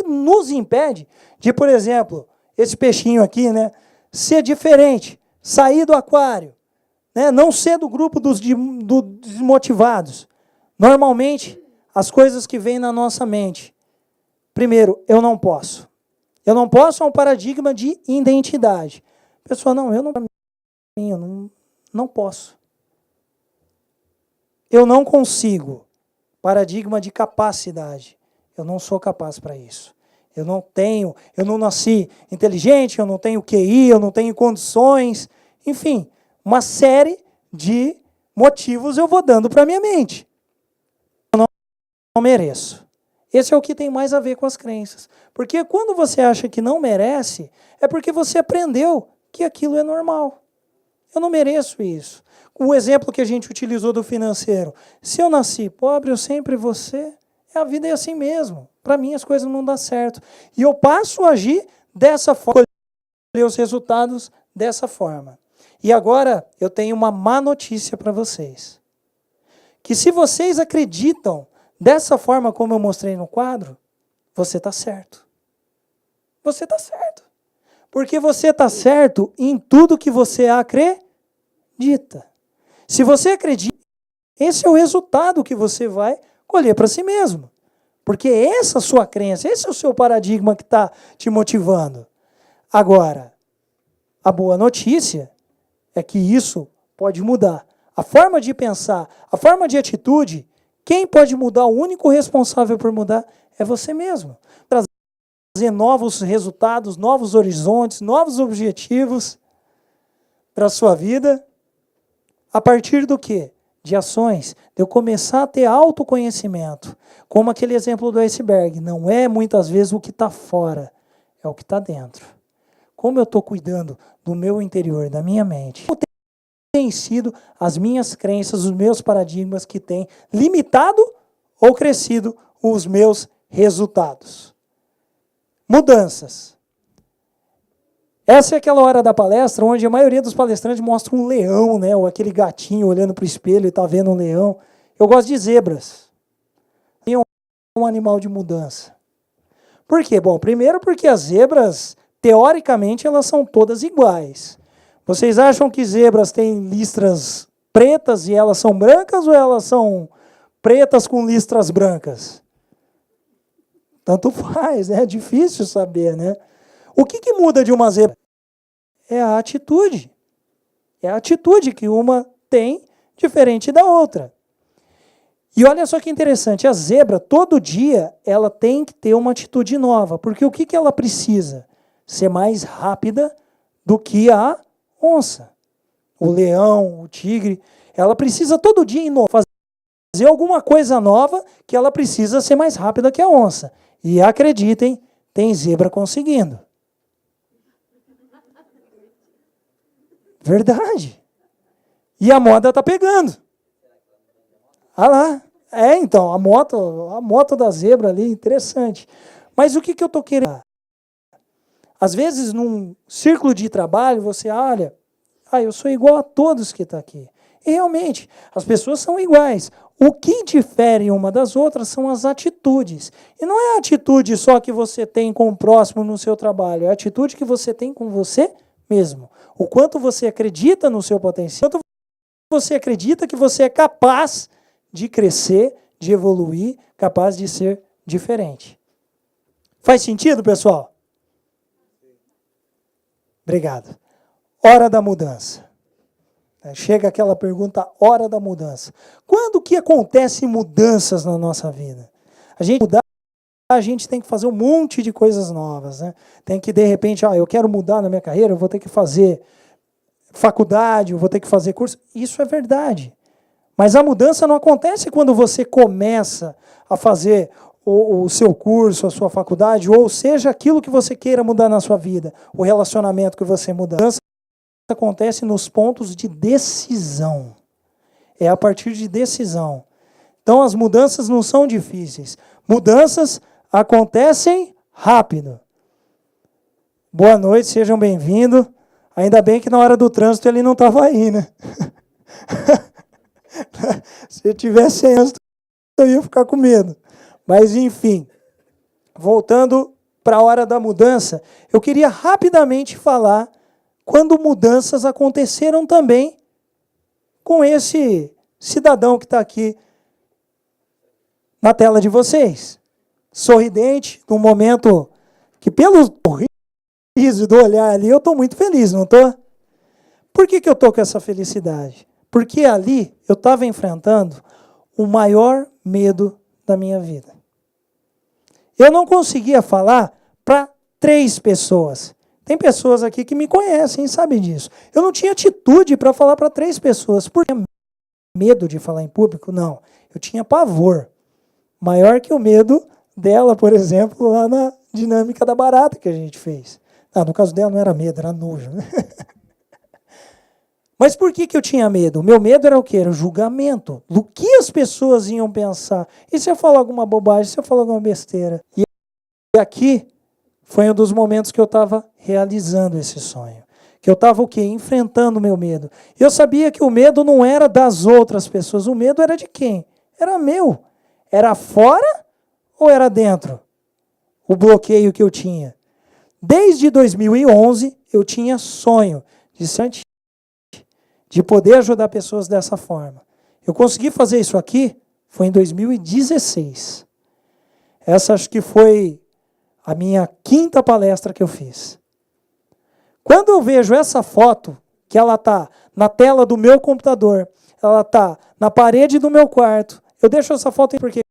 nos impede de, por exemplo, esse peixinho aqui, né, ser diferente, sair do aquário, né, não ser do grupo dos desmotivados? Normalmente, as coisas que vêm na nossa mente. Primeiro, eu não posso. Eu não posso é um paradigma de identidade. A pessoa, não, eu não posso. Eu não consigo. Paradigma de capacidade. Eu não sou capaz para isso. Eu não nasci inteligente, eu não tenho QI, eu não tenho condições. Enfim, uma série de motivos eu vou dando para a minha mente. Eu não mereço. Esse é o que tem mais a ver com as crenças. Porque quando você acha que não merece, é porque você aprendeu que aquilo é normal. Eu não mereço isso. O exemplo que a gente utilizou do financeiro. Se eu nasci pobre, eu sempre vou ser. A vida é assim mesmo. Para mim as coisas não dão certo. E eu passo a agir dessa forma, colher os resultados dessa forma. E agora eu tenho uma má notícia para vocês. Que se vocês acreditam dessa forma como eu mostrei no quadro, você está certo. Você está certo. Porque você está certo em tudo que você acredita. Se você acredita, esse é o resultado que você vai colher para si mesmo. Porque essa é a sua crença, esse é o seu paradigma que está te motivando. Agora, a boa notícia é que isso pode mudar. A forma de pensar, a forma de atitude, quem pode mudar, o único responsável por mudar é você mesmo. Trazer novos resultados, novos horizontes, novos objetivos para a sua vida. A partir do quê? De ações, de eu começar a ter autoconhecimento. Como aquele exemplo do iceberg. Não é muitas vezes o que está fora, é o que está dentro. Como eu estou cuidando do meu interior, da minha mente. Como têm sido as minhas crenças, os meus paradigmas que têm limitado ou crescido os meus resultados. Mudanças. Essa é aquela hora da palestra onde a maioria dos palestrantes mostra um leão, né? Ou aquele gatinho olhando para o espelho e está vendo um leão. Eu gosto de zebras. É um animal de mudança. Por quê? Bom, primeiro porque as zebras, teoricamente, elas são todas iguais. Vocês acham que zebras têm listras pretas e elas são brancas ou elas são pretas com listras brancas? Tanto faz, né? É difícil saber, né? O que muda de uma zebra? É a atitude. É a atitude que uma tem diferente da outra. E olha só que interessante, a zebra, todo dia, ela tem que ter uma atitude nova. Porque o que ela precisa? Ser mais rápida do que a onça. O leão, o tigre. Ela precisa todo dia inovar, fazer alguma coisa nova que ela precisa ser mais rápida que a onça. E acreditem, tem zebra conseguindo. Verdade. E a moda está pegando. Ah lá. Então, a moto da zebra ali, interessante. Mas o que eu estou querendo? Às vezes, num círculo de trabalho, você olha, eu sou igual a todos que estão aqui. E realmente, as pessoas são iguais. O que difere uma das outras são as atitudes. E não é a atitude só que você tem com o próximo no seu trabalho, é a atitude que você tem com você mesmo. O quanto você acredita no seu potencial, o quanto você acredita que você é capaz de crescer, de evoluir, capaz de ser diferente. Faz sentido, pessoal? Obrigado. Hora da mudança. Chega aquela pergunta, hora da mudança. Quando que acontecem mudanças na nossa vida? A gente tem que fazer um monte de coisas novas, né? Tem que, de repente, eu quero mudar na minha carreira, eu vou ter que fazer faculdade, eu vou ter que fazer curso. Isso é verdade. Mas a mudança não acontece quando você começa a fazer o seu curso, a sua faculdade, ou seja, aquilo que você queira mudar na sua vida, o relacionamento que você muda. A mudança acontece nos pontos de decisão. É a partir de decisão. Então, as mudanças não são difíceis. Mudanças acontecem rápido. Boa noite, sejam bem-vindos. Ainda bem que na hora do trânsito ele não estava aí, né? Se eu tivesse trânsito, eu ia ficar com medo. Mas, enfim, voltando para a hora da mudança, eu queria rapidamente falar quando mudanças aconteceram também com esse cidadão que está aqui na tela de vocês. Sorridente, num momento que, pelo sorriso do olhar ali, eu estou muito feliz, não estou? Por que eu estou com essa felicidade? Porque ali eu estava enfrentando o maior medo da minha vida. Eu não conseguia falar para 3 pessoas. Tem pessoas aqui que me conhecem e sabem disso. Eu não tinha atitude para falar para 3 pessoas. Por que medo de falar em público? Não. Eu tinha pavor. Maior que o medo dela, por exemplo, lá na dinâmica da barata que a gente fez. No caso dela não era medo, era nojo. Né? Mas por que eu tinha medo? O meu medo era o quê? Era o julgamento. Do que as pessoas iam pensar? E se eu falar alguma bobagem? Se eu falar alguma besteira? E aqui foi um dos momentos que eu estava realizando esse sonho. Que eu estava o quê? Enfrentando o meu medo. Eu sabia que o medo não era das outras pessoas. O medo era de quem? Era meu. Era fora ou era dentro? O bloqueio que eu tinha. Desde 2011, eu tinha sonho de poder ajudar pessoas dessa forma. Eu consegui fazer isso aqui, foi em 2016. Essa acho que foi a minha 5ª palestra que eu fiz. Quando eu vejo essa foto, que ela está na tela do meu computador, ela está na parede do meu quarto, eu deixo essa foto aí porque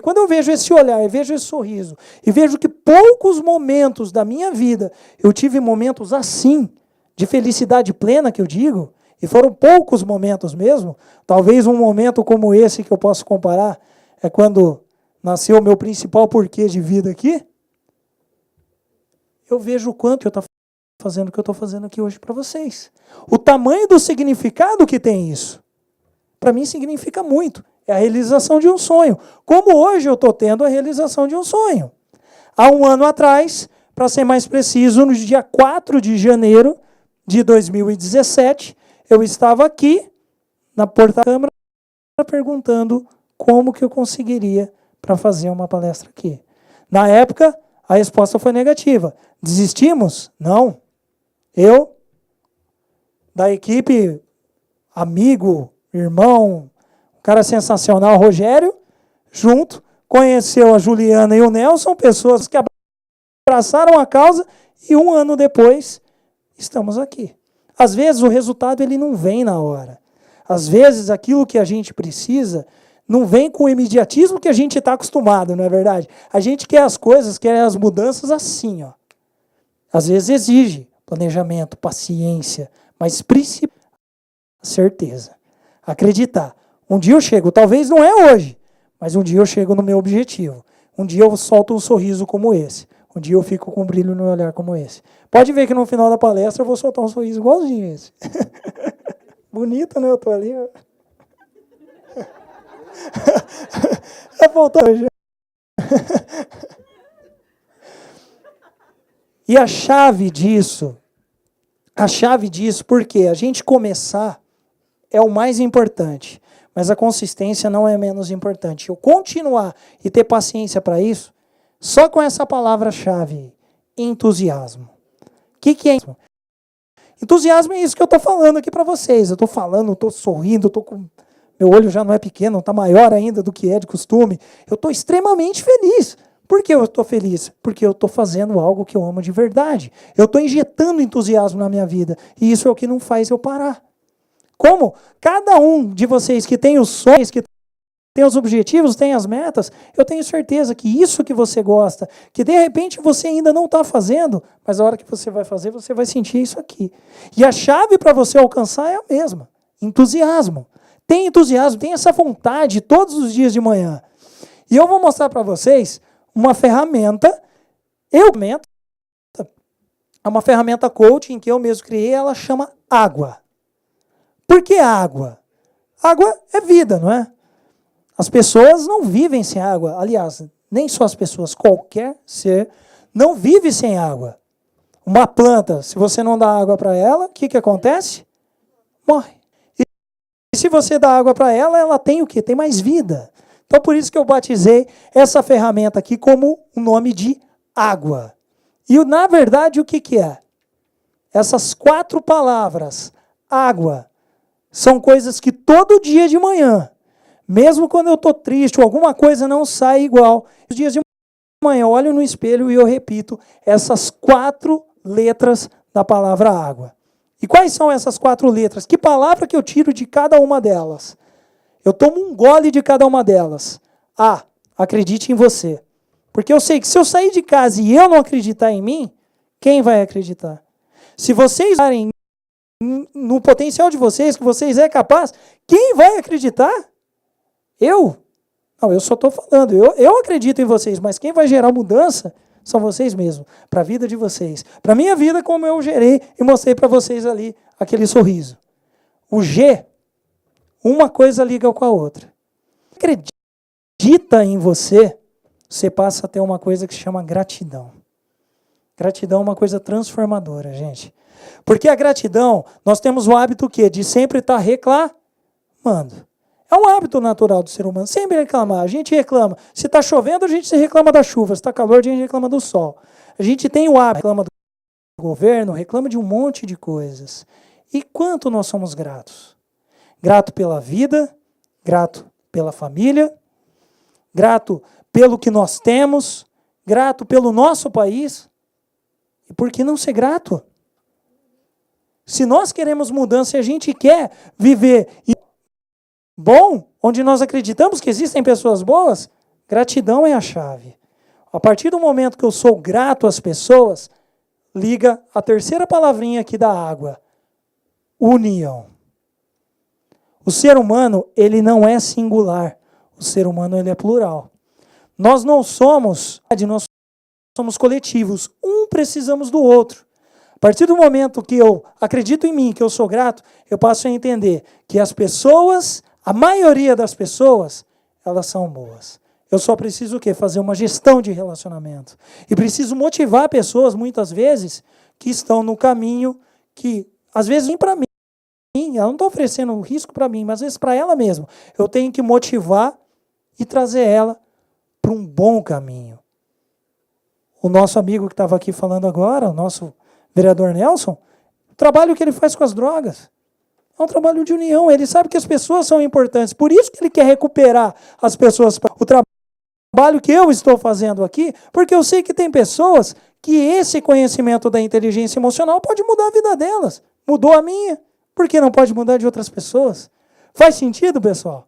quando eu vejo esse olhar, eu vejo esse sorriso, e vejo que poucos momentos da minha vida, eu tive momentos assim, de felicidade plena, que eu digo, e foram poucos momentos mesmo, talvez um momento como esse que eu posso comparar, é quando nasceu o meu principal porquê de vida aqui, eu vejo o quanto eu estou fazendo o que eu estou fazendo aqui hoje para vocês. O tamanho do significado que tem isso, para mim significa muito. É a realização de um sonho. Como hoje eu estou tendo a realização de um sonho. Há um ano atrás, para ser mais preciso, no dia 4 de janeiro de 2017, eu estava aqui, na porta da Câmara, perguntando como que eu conseguiria para fazer uma palestra aqui. Na época, a resposta foi negativa. Desistimos? Não. Eu, da equipe, amigo, irmão, um cara sensacional, Rogério, junto, conheceu a Juliana e o Nelson, pessoas que abraçaram a causa, e um ano depois, estamos aqui. Às vezes o resultado ele não vem na hora. Às vezes aquilo que a gente precisa não vem com o imediatismo que a gente está acostumado, não é verdade? A gente quer as coisas, quer as mudanças assim, ó. Às vezes exige planejamento, paciência, mas principalmente certeza. Acreditar. Um dia eu chego, talvez não é hoje, mas um dia eu chego no meu objetivo. Um dia eu solto um sorriso como esse. Um dia eu fico com um brilho no olhar como esse. Pode ver que no final da palestra eu vou soltar um sorriso igualzinho esse. Bonito, né? Eu tô ali. Faltou hoje. E a chave disso, porque a gente começar é o mais importante, mas a consistência não é menos importante. Eu continuar e ter paciência para isso, só com essa palavra-chave, entusiasmo. O que é isso? Entusiasmo é isso que eu estou falando aqui para vocês. Eu estou falando, estou sorrindo, estou com... meu olho já não é pequeno, está maior ainda do que é de costume. Eu estou extremamente feliz. Por que eu estou feliz? Porque eu estou fazendo algo que eu amo de verdade. Eu estou injetando entusiasmo na minha vida. E isso é o que não faz eu parar. Como cada um de vocês que tem os sonhos, que tem os objetivos, tem as metas, eu tenho certeza que isso que você gosta, que de repente você ainda não está fazendo, mas a hora que você vai fazer, você vai sentir isso aqui. E a chave para você alcançar é a mesma. Entusiasmo. Tem entusiasmo, tem essa vontade todos os dias de manhã. E eu vou mostrar para vocês uma ferramenta, é uma ferramenta coaching que eu mesmo criei, ela chama água. Por que água? Água é vida, não é? As pessoas não vivem sem água. Aliás, nem só as pessoas, qualquer ser não vive sem água. Uma planta, se você não dá água para ela, o que acontece? Morre. E se você dá água para ela, ela tem o quê? Tem mais vida. Então, por isso que eu batizei essa ferramenta aqui como o nome de água. E, na verdade, o que é? Essas 4 palavras, água, são coisas que todo dia de manhã, mesmo quando eu estou triste ou alguma coisa não sai igual, os dias de manhã eu olho no espelho e eu repito essas 4 letras da palavra água. E quais são essas 4 letras? Que palavra que eu tiro de cada uma delas? Eu tomo um gole de cada uma delas. A, acredite em você. Porque eu sei que se eu sair de casa e eu não acreditar em mim, quem vai acreditar? Se vocês estarem no potencial de vocês, que vocês é capaz, quem vai acreditar? Eu? Não, eu só estou falando. Eu acredito em vocês, mas quem vai gerar mudança são vocês mesmos, para a vida de vocês. Para a minha vida, como eu gerei e mostrei para vocês ali aquele sorriso. O G, uma coisa liga com a outra. Acredita em você, você passa a ter uma coisa que se chama gratidão. Gratidão é uma coisa transformadora, gente. Porque a gratidão, nós temos o hábito o quê? De sempre estar reclamando. É um hábito natural do ser humano, sempre reclamar. A gente reclama. Se está chovendo, a gente reclama da chuva. Se está calor, a gente reclama do sol. A gente tem o hábito, reclama do governo, reclama de um monte de coisas. E quanto nós somos gratos? Grato pela vida, grato pela família, grato pelo que nós temos, grato pelo nosso país. E por que não ser grato? Se nós queremos mudança e a gente quer viver bom, onde nós acreditamos que existem pessoas boas, gratidão é a chave. A partir do momento que eu sou grato às pessoas, liga a terceira palavrinha aqui da água: união. O ser humano, ele não é singular. O ser humano, ele é plural. Nós não somos, nós somos coletivos. Um precisamos do outro. A partir do momento que eu acredito em mim, que eu sou grato, eu passo a entender que as pessoas, a maioria das pessoas, elas são boas. Eu só preciso o quê? Fazer uma gestão de relacionamento. E preciso motivar pessoas, muitas vezes, que estão no caminho que, às vezes, vem para mim. Ela não está oferecendo um risco para mim, mas às vezes para ela mesma. Eu tenho que motivar e trazer ela para um bom caminho. O nosso amigo que estava aqui falando agora, o nosso vereador Nelson, o trabalho que ele faz com as drogas é um trabalho de união. Ele sabe que as pessoas são importantes, por isso que ele quer recuperar as pessoas. O trabalho que eu estou fazendo aqui, porque eu sei que tem pessoas que esse conhecimento da inteligência emocional pode mudar a vida delas. Mudou a minha, por que não pode mudar de outras pessoas? Faz sentido, pessoal?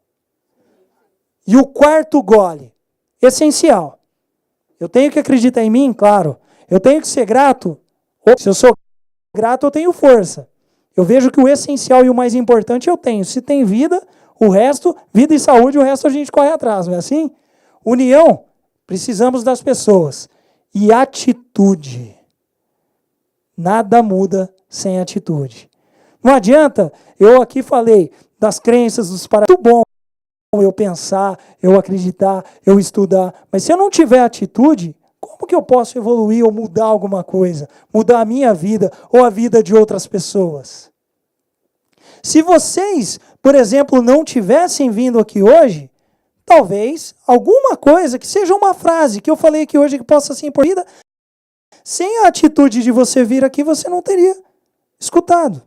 E o quarto gole, essencial. Eu tenho que acreditar em mim, claro. Eu tenho que ser grato. Se eu sou grato, eu tenho força. Eu vejo que o essencial e o mais importante eu tenho. Se tem vida, o resto, vida e saúde, o resto a gente corre atrás, não é assim? União, precisamos das pessoas. E atitude. Nada muda sem atitude. Não adianta, eu aqui falei das crenças, dos paradigmas. Muito bom eu pensar, eu acreditar, eu estudar. Mas se eu não tiver atitude, como que eu posso evoluir ou mudar alguma coisa? Mudar a minha vida ou a vida de outras pessoas? Se vocês, por exemplo, não tivessem vindo aqui hoje, talvez alguma coisa, que seja uma frase que eu falei aqui hoje que possa ser importante, sem a atitude de você vir aqui, você não teria escutado.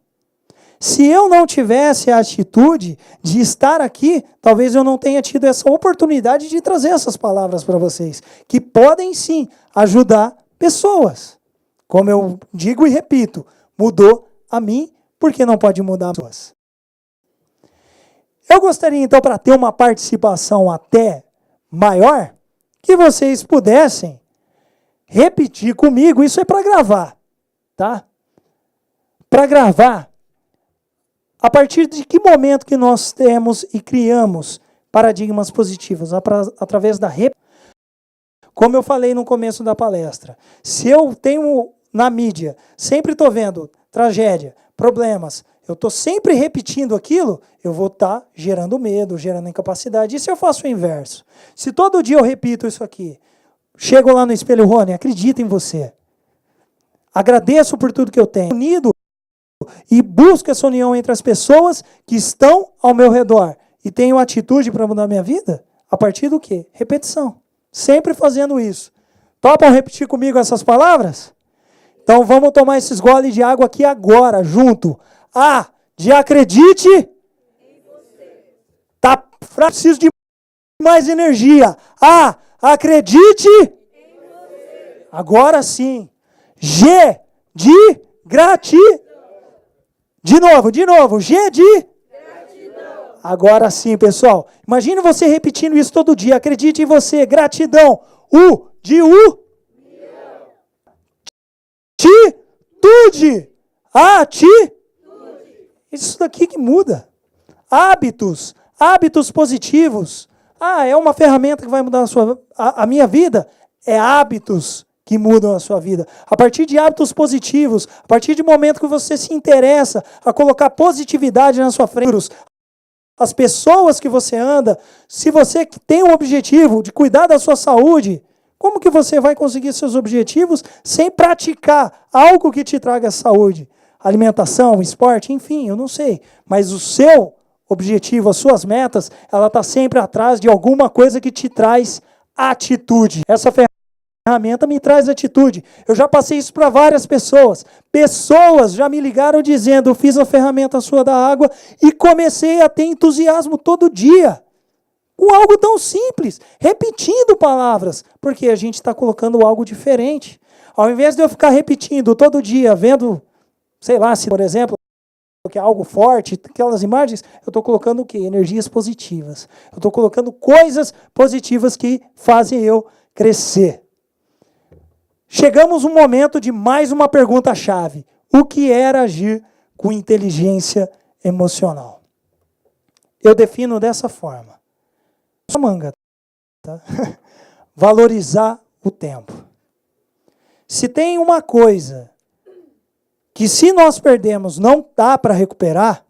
Se eu não tivesse a atitude de estar aqui, talvez eu não tenha tido essa oportunidade de trazer essas palavras para vocês, que podem sim ajudar pessoas. Como eu digo e repito, mudou a mim, por que não pode mudar as pessoas? Eu gostaria então, para ter uma participação até maior, que vocês pudessem repetir comigo, isso é para gravar, tá? Para gravar, a partir de que momento que nós temos e criamos paradigmas positivos? Através da repetição. Como eu falei no começo da palestra, se eu tenho na mídia, sempre estou vendo tragédia, problemas, eu estou sempre repetindo aquilo, eu vou estar gerando medo, gerando incapacidade. E se eu faço o inverso? Se todo dia eu repito isso aqui, chego lá no espelho, Rony, acredita em você. Agradeço por tudo que eu tenho. Unido e busco essa união entre as pessoas que estão ao meu redor e tenho atitude para mudar minha vida, a partir do quê? Repetição. Sempre fazendo isso. Topam repetir comigo essas palavras? Então vamos tomar esses goles de água aqui agora, junto. A, de acredite em você. Tá, preciso de mais energia. A, acredite em você. Agora sim. G, de gratidão. De novo. G de gratidão. Agora sim, pessoal. Imagine você repetindo isso todo dia. Acredite em você. Gratidão. U de atitude. Atitude. Isso daqui que muda. Hábitos. Hábitos positivos. É uma ferramenta que vai mudar a minha vida? É hábitos que mudam a sua vida. A partir de hábitos positivos, a partir do momento que você se interessa a colocar positividade na sua frente, as pessoas que você anda, se você tem um objetivo de cuidar da sua saúde, como que você vai conseguir seus objetivos sem praticar algo que te traga saúde? Alimentação, esporte, enfim, eu não sei. Mas o seu objetivo, as suas metas, ela está sempre atrás de alguma coisa que te traz atitude. Essa ferramenta me traz atitude. Eu já passei isso para várias pessoas. Pessoas já me ligaram dizendo, eu fiz a ferramenta sua da água e comecei a ter entusiasmo todo dia. Com algo tão simples, repetindo palavras, porque a gente está colocando algo diferente. Ao invés de eu ficar repetindo todo dia, vendo, sei lá, se por exemplo, que é algo forte, aquelas imagens, eu estou colocando o quê? Energias positivas. Eu estou colocando coisas positivas que fazem eu crescer. Chegamos no momento de mais uma pergunta-chave. O que era agir com inteligência emocional? Eu defino dessa forma. Só manga, tá? Valorizar o tempo. Se tem uma coisa que se nós perdemos não dá para recuperar,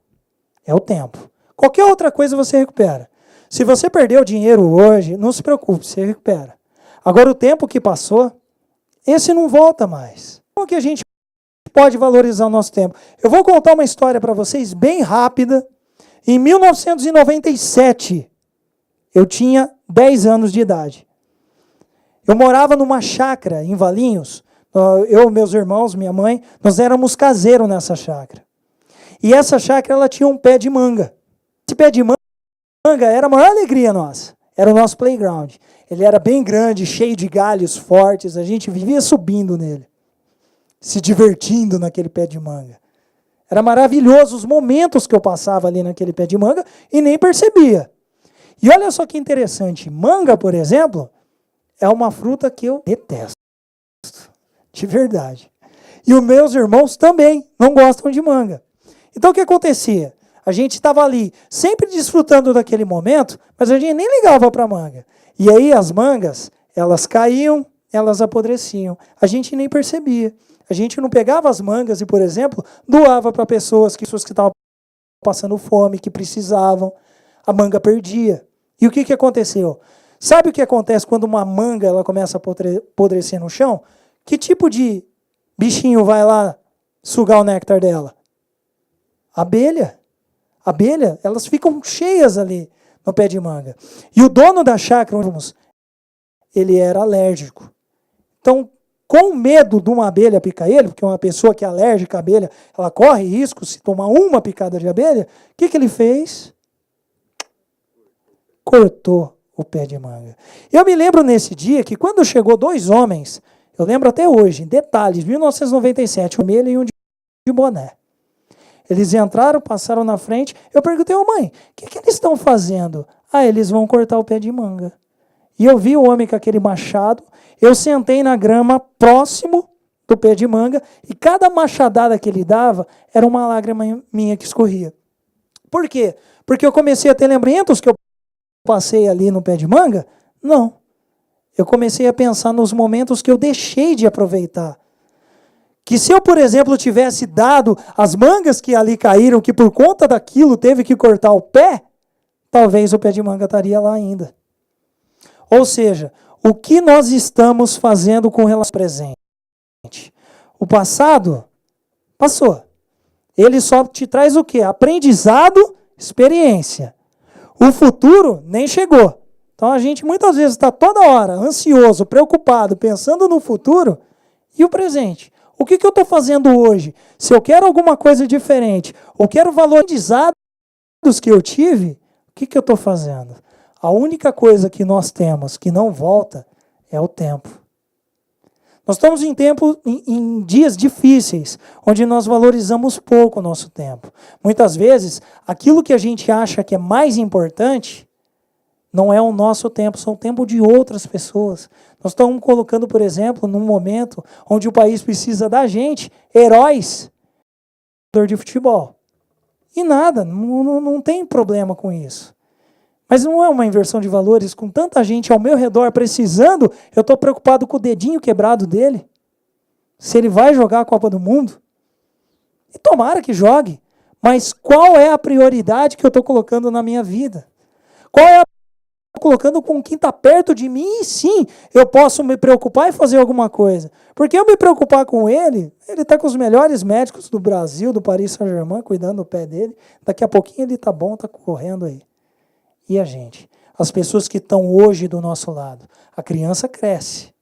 é o tempo. Qualquer outra coisa você recupera. Se você perdeu dinheiro hoje, não se preocupe, você recupera. Agora o tempo que passou, esse não volta mais. Como que a gente pode valorizar o nosso tempo? Eu vou contar uma história para vocês bem rápida. Em 1997, eu tinha 10 anos de idade. Eu morava numa chácara em Valinhos. Eu, meus irmãos, minha mãe, nós éramos caseiros nessa chácara. E essa chácara, ela tinha um pé de manga. Esse pé de manga era a maior alegria nossa. Era o nosso playground. Ele era bem grande, cheio de galhos fortes. A gente vivia subindo nele. Se divertindo naquele pé de manga. Era maravilhoso os momentos que eu passava ali naquele pé de manga e nem percebia. E olha só que interessante. Manga, por exemplo, é uma fruta que eu detesto. De verdade. E os meus irmãos também não gostam de manga. Então o que acontecia? A gente estava ali sempre desfrutando daquele momento, mas a gente nem ligava para a manga. E aí as mangas, elas caíam, elas apodreciam. A gente nem percebia. A gente não pegava as mangas e, por exemplo, doava para pessoas que estavam passando fome, que precisavam. A manga perdia. E o que aconteceu? Sabe o que acontece quando uma manga ela começa a apodrecer no chão? Que tipo de bichinho vai lá sugar o néctar dela? Abelha. Abelha, elas ficam cheias ali no pé de manga. E o dono da chácara, ele era alérgico. Então, com medo de uma abelha picar ele, porque uma pessoa que é alérgica à abelha, ela corre risco se tomar uma picada de abelha, o que ele fez? Cortou o pé de manga. Eu me lembro nesse dia que quando chegou 2 homens, eu lembro até hoje, detalhes, 1997, um vermelho e um de boné. Eles entraram, passaram na frente. Eu perguntei, mãe, o que eles estão fazendo? Eles vão cortar o pé de manga. E eu vi o homem com aquele machado. Eu sentei na grama próximo do pé de manga e cada machadada que ele dava era uma lágrima minha que escorria. Por quê? Porque eu comecei a ter lembramentos que eu passei ali no pé de manga? Não. Eu comecei a pensar nos momentos que eu deixei de aproveitar. Que se eu, por exemplo, tivesse dado as mangas que ali caíram, que por conta daquilo teve que cortar o pé, talvez o pé de manga estaria lá ainda. Ou seja, o que nós estamos fazendo com relação ao presente? O passado passou. Ele só te traz o quê? Aprendizado, experiência. O futuro nem chegou. Então a gente muitas vezes está toda hora ansioso, preocupado, pensando no futuro e o presente. O que eu estou fazendo hoje? Se eu quero alguma coisa diferente, ou quero valorizados que eu tive, o que eu estou fazendo? A única coisa que nós temos que não volta é o tempo. Nós estamos em dias difíceis, onde nós valorizamos pouco o nosso tempo. Muitas vezes, aquilo que a gente acha que é mais importante não é o nosso tempo, são o tempo de outras pessoas. Nós estamos colocando, por exemplo, num momento onde o país precisa da gente, heróis de futebol. E nada, não tem problema com isso. Mas não é uma inversão de valores, com tanta gente ao meu redor precisando, eu estou preocupado com o dedinho quebrado dele. Se ele vai jogar a Copa do Mundo. E tomara que jogue. Mas qual é a prioridade que eu estou colocando na minha vida? Qual é a colocando com quem está perto de mim, e sim, eu posso me preocupar e fazer alguma coisa. Porque eu me preocupar com ele está com os melhores médicos do Brasil, do Paris Saint-Germain, cuidando do pé dele. Daqui a pouquinho ele está bom, está correndo aí. E a gente? As pessoas que estão hoje do nosso lado. A criança cresce.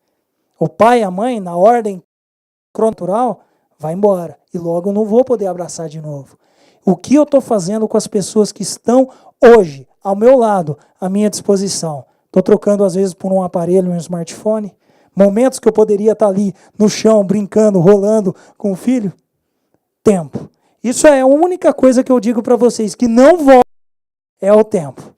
O pai e a mãe, na ordem natural, vai embora. E logo eu não vou poder abraçar de novo. O que eu estou fazendo com as pessoas que estão hoje ao meu lado, à minha disposição? Estou trocando às vezes por um aparelho, um smartphone. Momentos que eu poderia estar ali no chão, brincando, rolando com o filho. Tempo. Isso é a única coisa que eu digo para vocês, que não volta, é o tempo.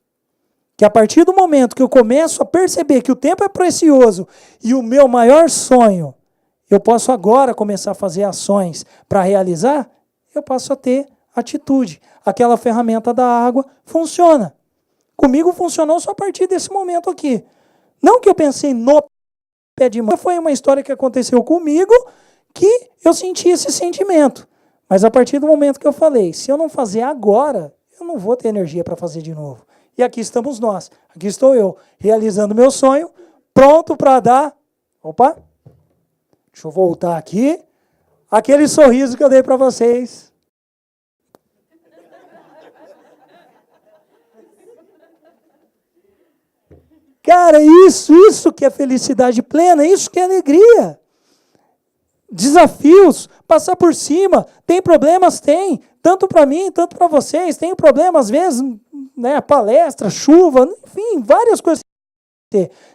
Que a partir do momento que eu começo a perceber que o tempo é precioso e o meu maior sonho, eu posso agora começar a fazer ações para realizar, eu passo a ter atitude. Aquela ferramenta da água funciona. Comigo funcionou só a partir desse momento aqui. Não que eu pensei no pé de mão, foi uma história que aconteceu comigo que eu senti esse sentimento. Mas a partir do momento que eu falei, se eu não fazer agora, eu não vou ter energia para fazer de novo. E aqui estamos nós, aqui estou eu, realizando meu sonho, pronto para dar... Opa! Deixa eu voltar aqui. Aquele sorriso que eu dei para vocês. Cara, isso que é felicidade plena, isso que é alegria. Desafios, passar por cima, tem problemas? Tem, tanto para mim, tanto para vocês, tem problemas às vezes, né, palestra, chuva, enfim, várias coisas.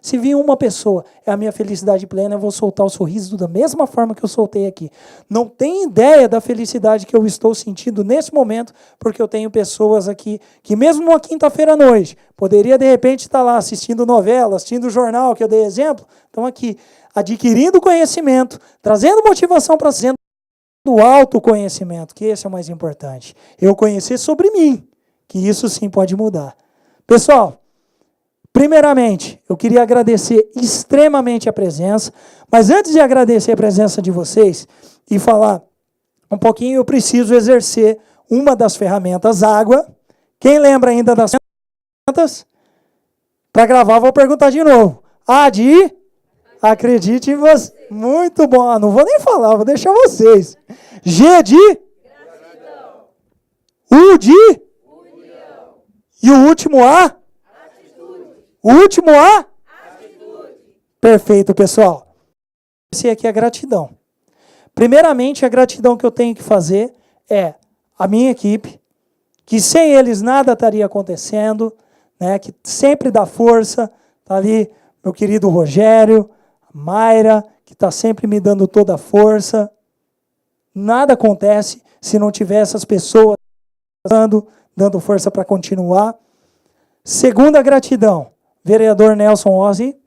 Se vir uma pessoa, é a minha felicidade plena, eu vou soltar o sorriso da mesma forma que eu soltei aqui. Não tem ideia da felicidade que eu estou sentindo nesse momento, porque eu tenho pessoas aqui que mesmo numa quinta-feira à noite, poderia de repente estar lá assistindo novela, assistindo jornal, que eu dei exemplo, estão aqui adquirindo conhecimento, trazendo motivação para ser do autoconhecimento, que esse é o mais importante. Eu conhecer sobre mim, que isso sim pode mudar. Pessoal, primeiramente, eu queria agradecer extremamente a presença, mas antes de agradecer a presença de vocês e falar um pouquinho, eu preciso exercer uma das ferramentas água. Quem lembra ainda das ferramentas? Para gravar, vou perguntar de novo. A de... Acredite em você. Muito bom. Não vou nem falar, vou deixar vocês. G de... Gratidão. U de... União. E o último A? O último A? Atitude. Perfeito, pessoal. Esse aqui é a gratidão. Primeiramente, a gratidão que eu tenho que fazer é a minha equipe, que sem eles nada estaria acontecendo, né, que sempre dá força. Está ali meu querido Rogério, a Mayra, que está sempre me dando toda a força. Nada acontece se não tiver essas pessoas dando força para continuar. Segunda gratidão. Vereador Nelson Ozzi,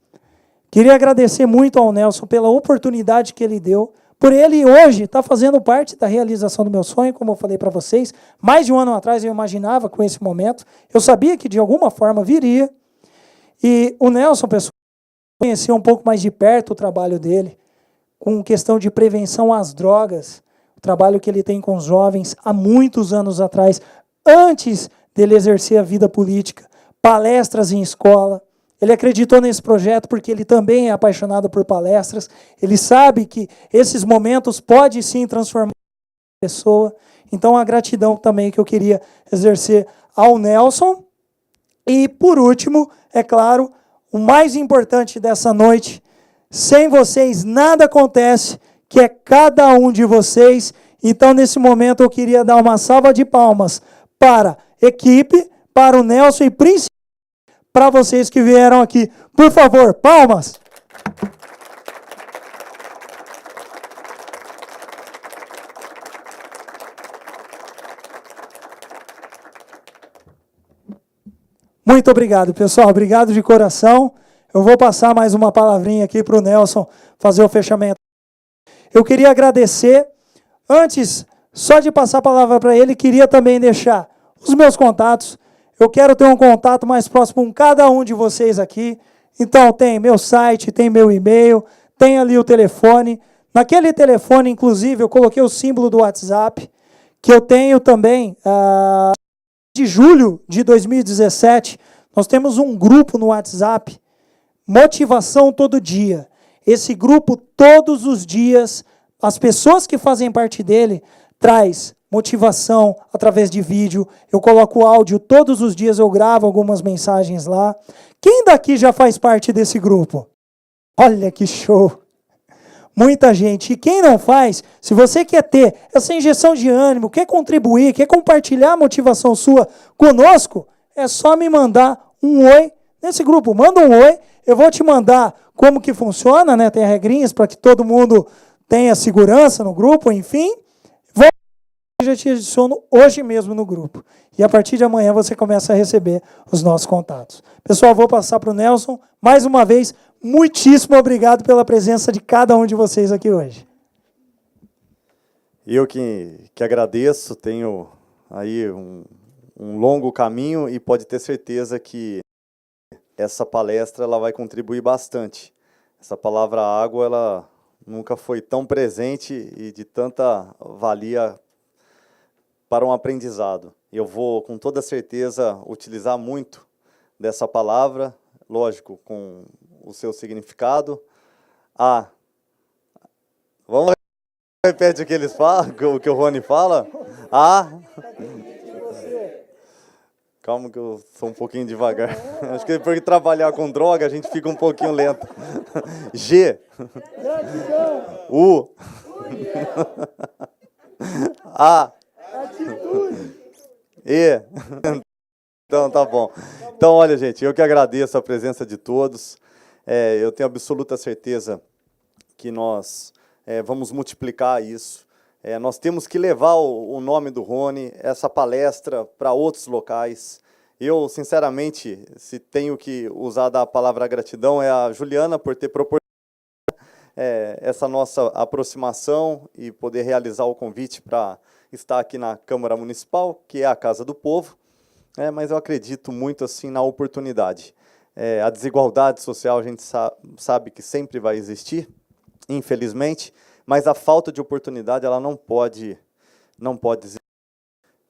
queria agradecer muito ao Nelson pela oportunidade que ele deu, por ele hoje estar fazendo parte da realização do meu sonho, como eu falei para vocês. Mais de um ano atrás eu imaginava com esse momento, eu sabia que de alguma forma viria, e o Nelson, pessoal, conhecia um pouco mais de perto o trabalho dele, com questão de prevenção às drogas, o trabalho que ele tem com os jovens há muitos anos atrás, antes dele exercer a vida política, palestras em escola. Ele acreditou nesse projeto porque ele também é apaixonado por palestras. Ele sabe que esses momentos podem sim transformar a pessoa. Então, a gratidão também que eu queria exercer ao Nelson. E, por último, é claro, o mais importante dessa noite, sem vocês nada acontece, que é cada um de vocês. Então, nesse momento, eu queria dar uma salva de palmas para a equipe, para o Nelson e principalmente para vocês que vieram aqui. Por favor, palmas! Muito obrigado, pessoal. Obrigado de coração. Eu vou passar mais uma palavrinha aqui para o Nelson fazer o fechamento. Eu queria agradecer. Antes, só de passar a palavra para ele, queria também deixar os meus contatos. Eu quero ter um contato mais próximo com cada um de vocês aqui. Então, tem meu site, tem meu e-mail, tem ali o telefone. Naquele telefone, inclusive, eu coloquei o símbolo do WhatsApp, que eu tenho também, de julho de 2017, Nós temos um grupo no WhatsApp, Motivação Todo Dia. Esse grupo, todos os dias, as pessoas que fazem parte dele, traz motivação através de vídeo. Eu coloco áudio, todos os dias eu gravo algumas mensagens lá. Quem daqui já faz parte desse grupo? Olha que show! Muita gente. E quem não faz, se você quer ter essa injeção de ânimo, quer contribuir, quer compartilhar a motivação sua conosco, é só me mandar um oi nesse grupo. Manda um oi, eu vou te mandar como que funciona, né? Tem regrinhas para que todo mundo tenha segurança no grupo, enfim. Eu já te adiciono hoje mesmo no grupo. E a partir de amanhã você começa a receber os nossos contatos. Pessoal, vou passar para o Nelson. Mais uma vez, muitíssimo obrigado pela presença de cada um de vocês aqui hoje. Eu que agradeço, tenho aí um longo caminho e pode ter certeza que essa palestra ela vai contribuir bastante. Essa palavra água ela nunca foi tão presente e de tanta valia para um aprendizado. Eu vou, com toda certeza, utilizar muito dessa palavra, lógico, com o seu significado. Vamos repetir o que eles falam, o que o Rony fala? Calma que eu sou um pouquinho devagar. Acho que depois de trabalhar com droga, a gente fica um pouquinho lento. G. U. A. E. Então, tá bom. Então, olha, gente, eu que agradeço a presença de todos. Eu tenho absoluta certeza que nós vamos multiplicar isso. Nós temos que levar o nome do Rony, essa palestra, para outros locais. Eu, sinceramente, se tenho que usar da palavra gratidão, é a Juliana por ter proporcionado essa nossa aproximação e poder realizar o convite para estar aqui na Câmara Municipal, que é a Casa do Povo, mas eu acredito muito assim na oportunidade. A desigualdade social a gente sabe que sempre vai existir, infelizmente, mas a falta de oportunidade ela não pode existir.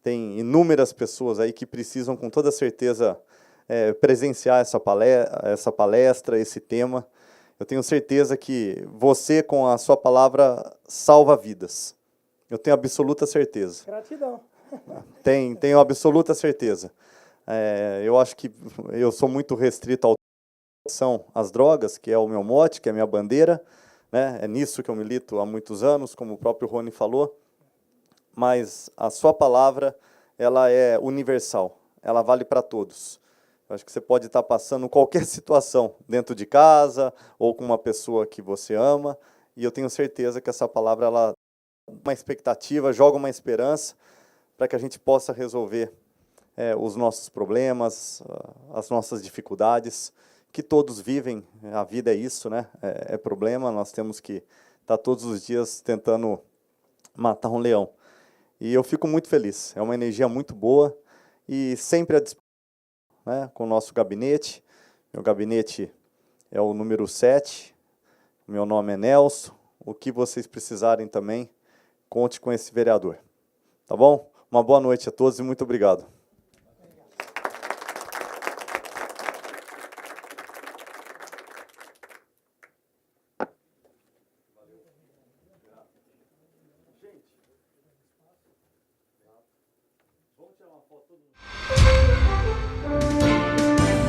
Tem inúmeras pessoas aí que precisam com toda certeza presenciar essa palestra, esse tema. Eu tenho certeza que você, com a sua palavra, salva vidas. Eu tenho absoluta certeza. Gratidão. Tenho absoluta certeza. Eu acho que eu sou muito restrito às drogas, que é o meu mote, que é a minha bandeira, né? É nisso que eu milito há muitos anos, como o próprio Rony falou. Mas a sua palavra, ela é universal, ela vale para todos. Eu acho que você pode estar passando qualquer situação, dentro de casa, ou com uma pessoa que você ama, e eu tenho certeza que essa palavra, ela uma expectativa, joga uma esperança para que a gente possa resolver os nossos problemas, as nossas dificuldades, que todos vivem. A vida é isso, né? É problema, nós temos que estar todos os dias tentando matar um leão. E eu fico muito feliz, é uma energia muito boa e sempre à disposição, né, com o nosso gabinete. Meu gabinete é o número 7, meu nome é Nelson. O que vocês precisarem também, conte com esse vereador. Tá bom? Uma boa noite a todos e muito obrigado.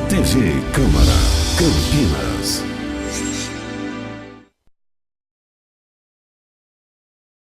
TV Câmara Campinas.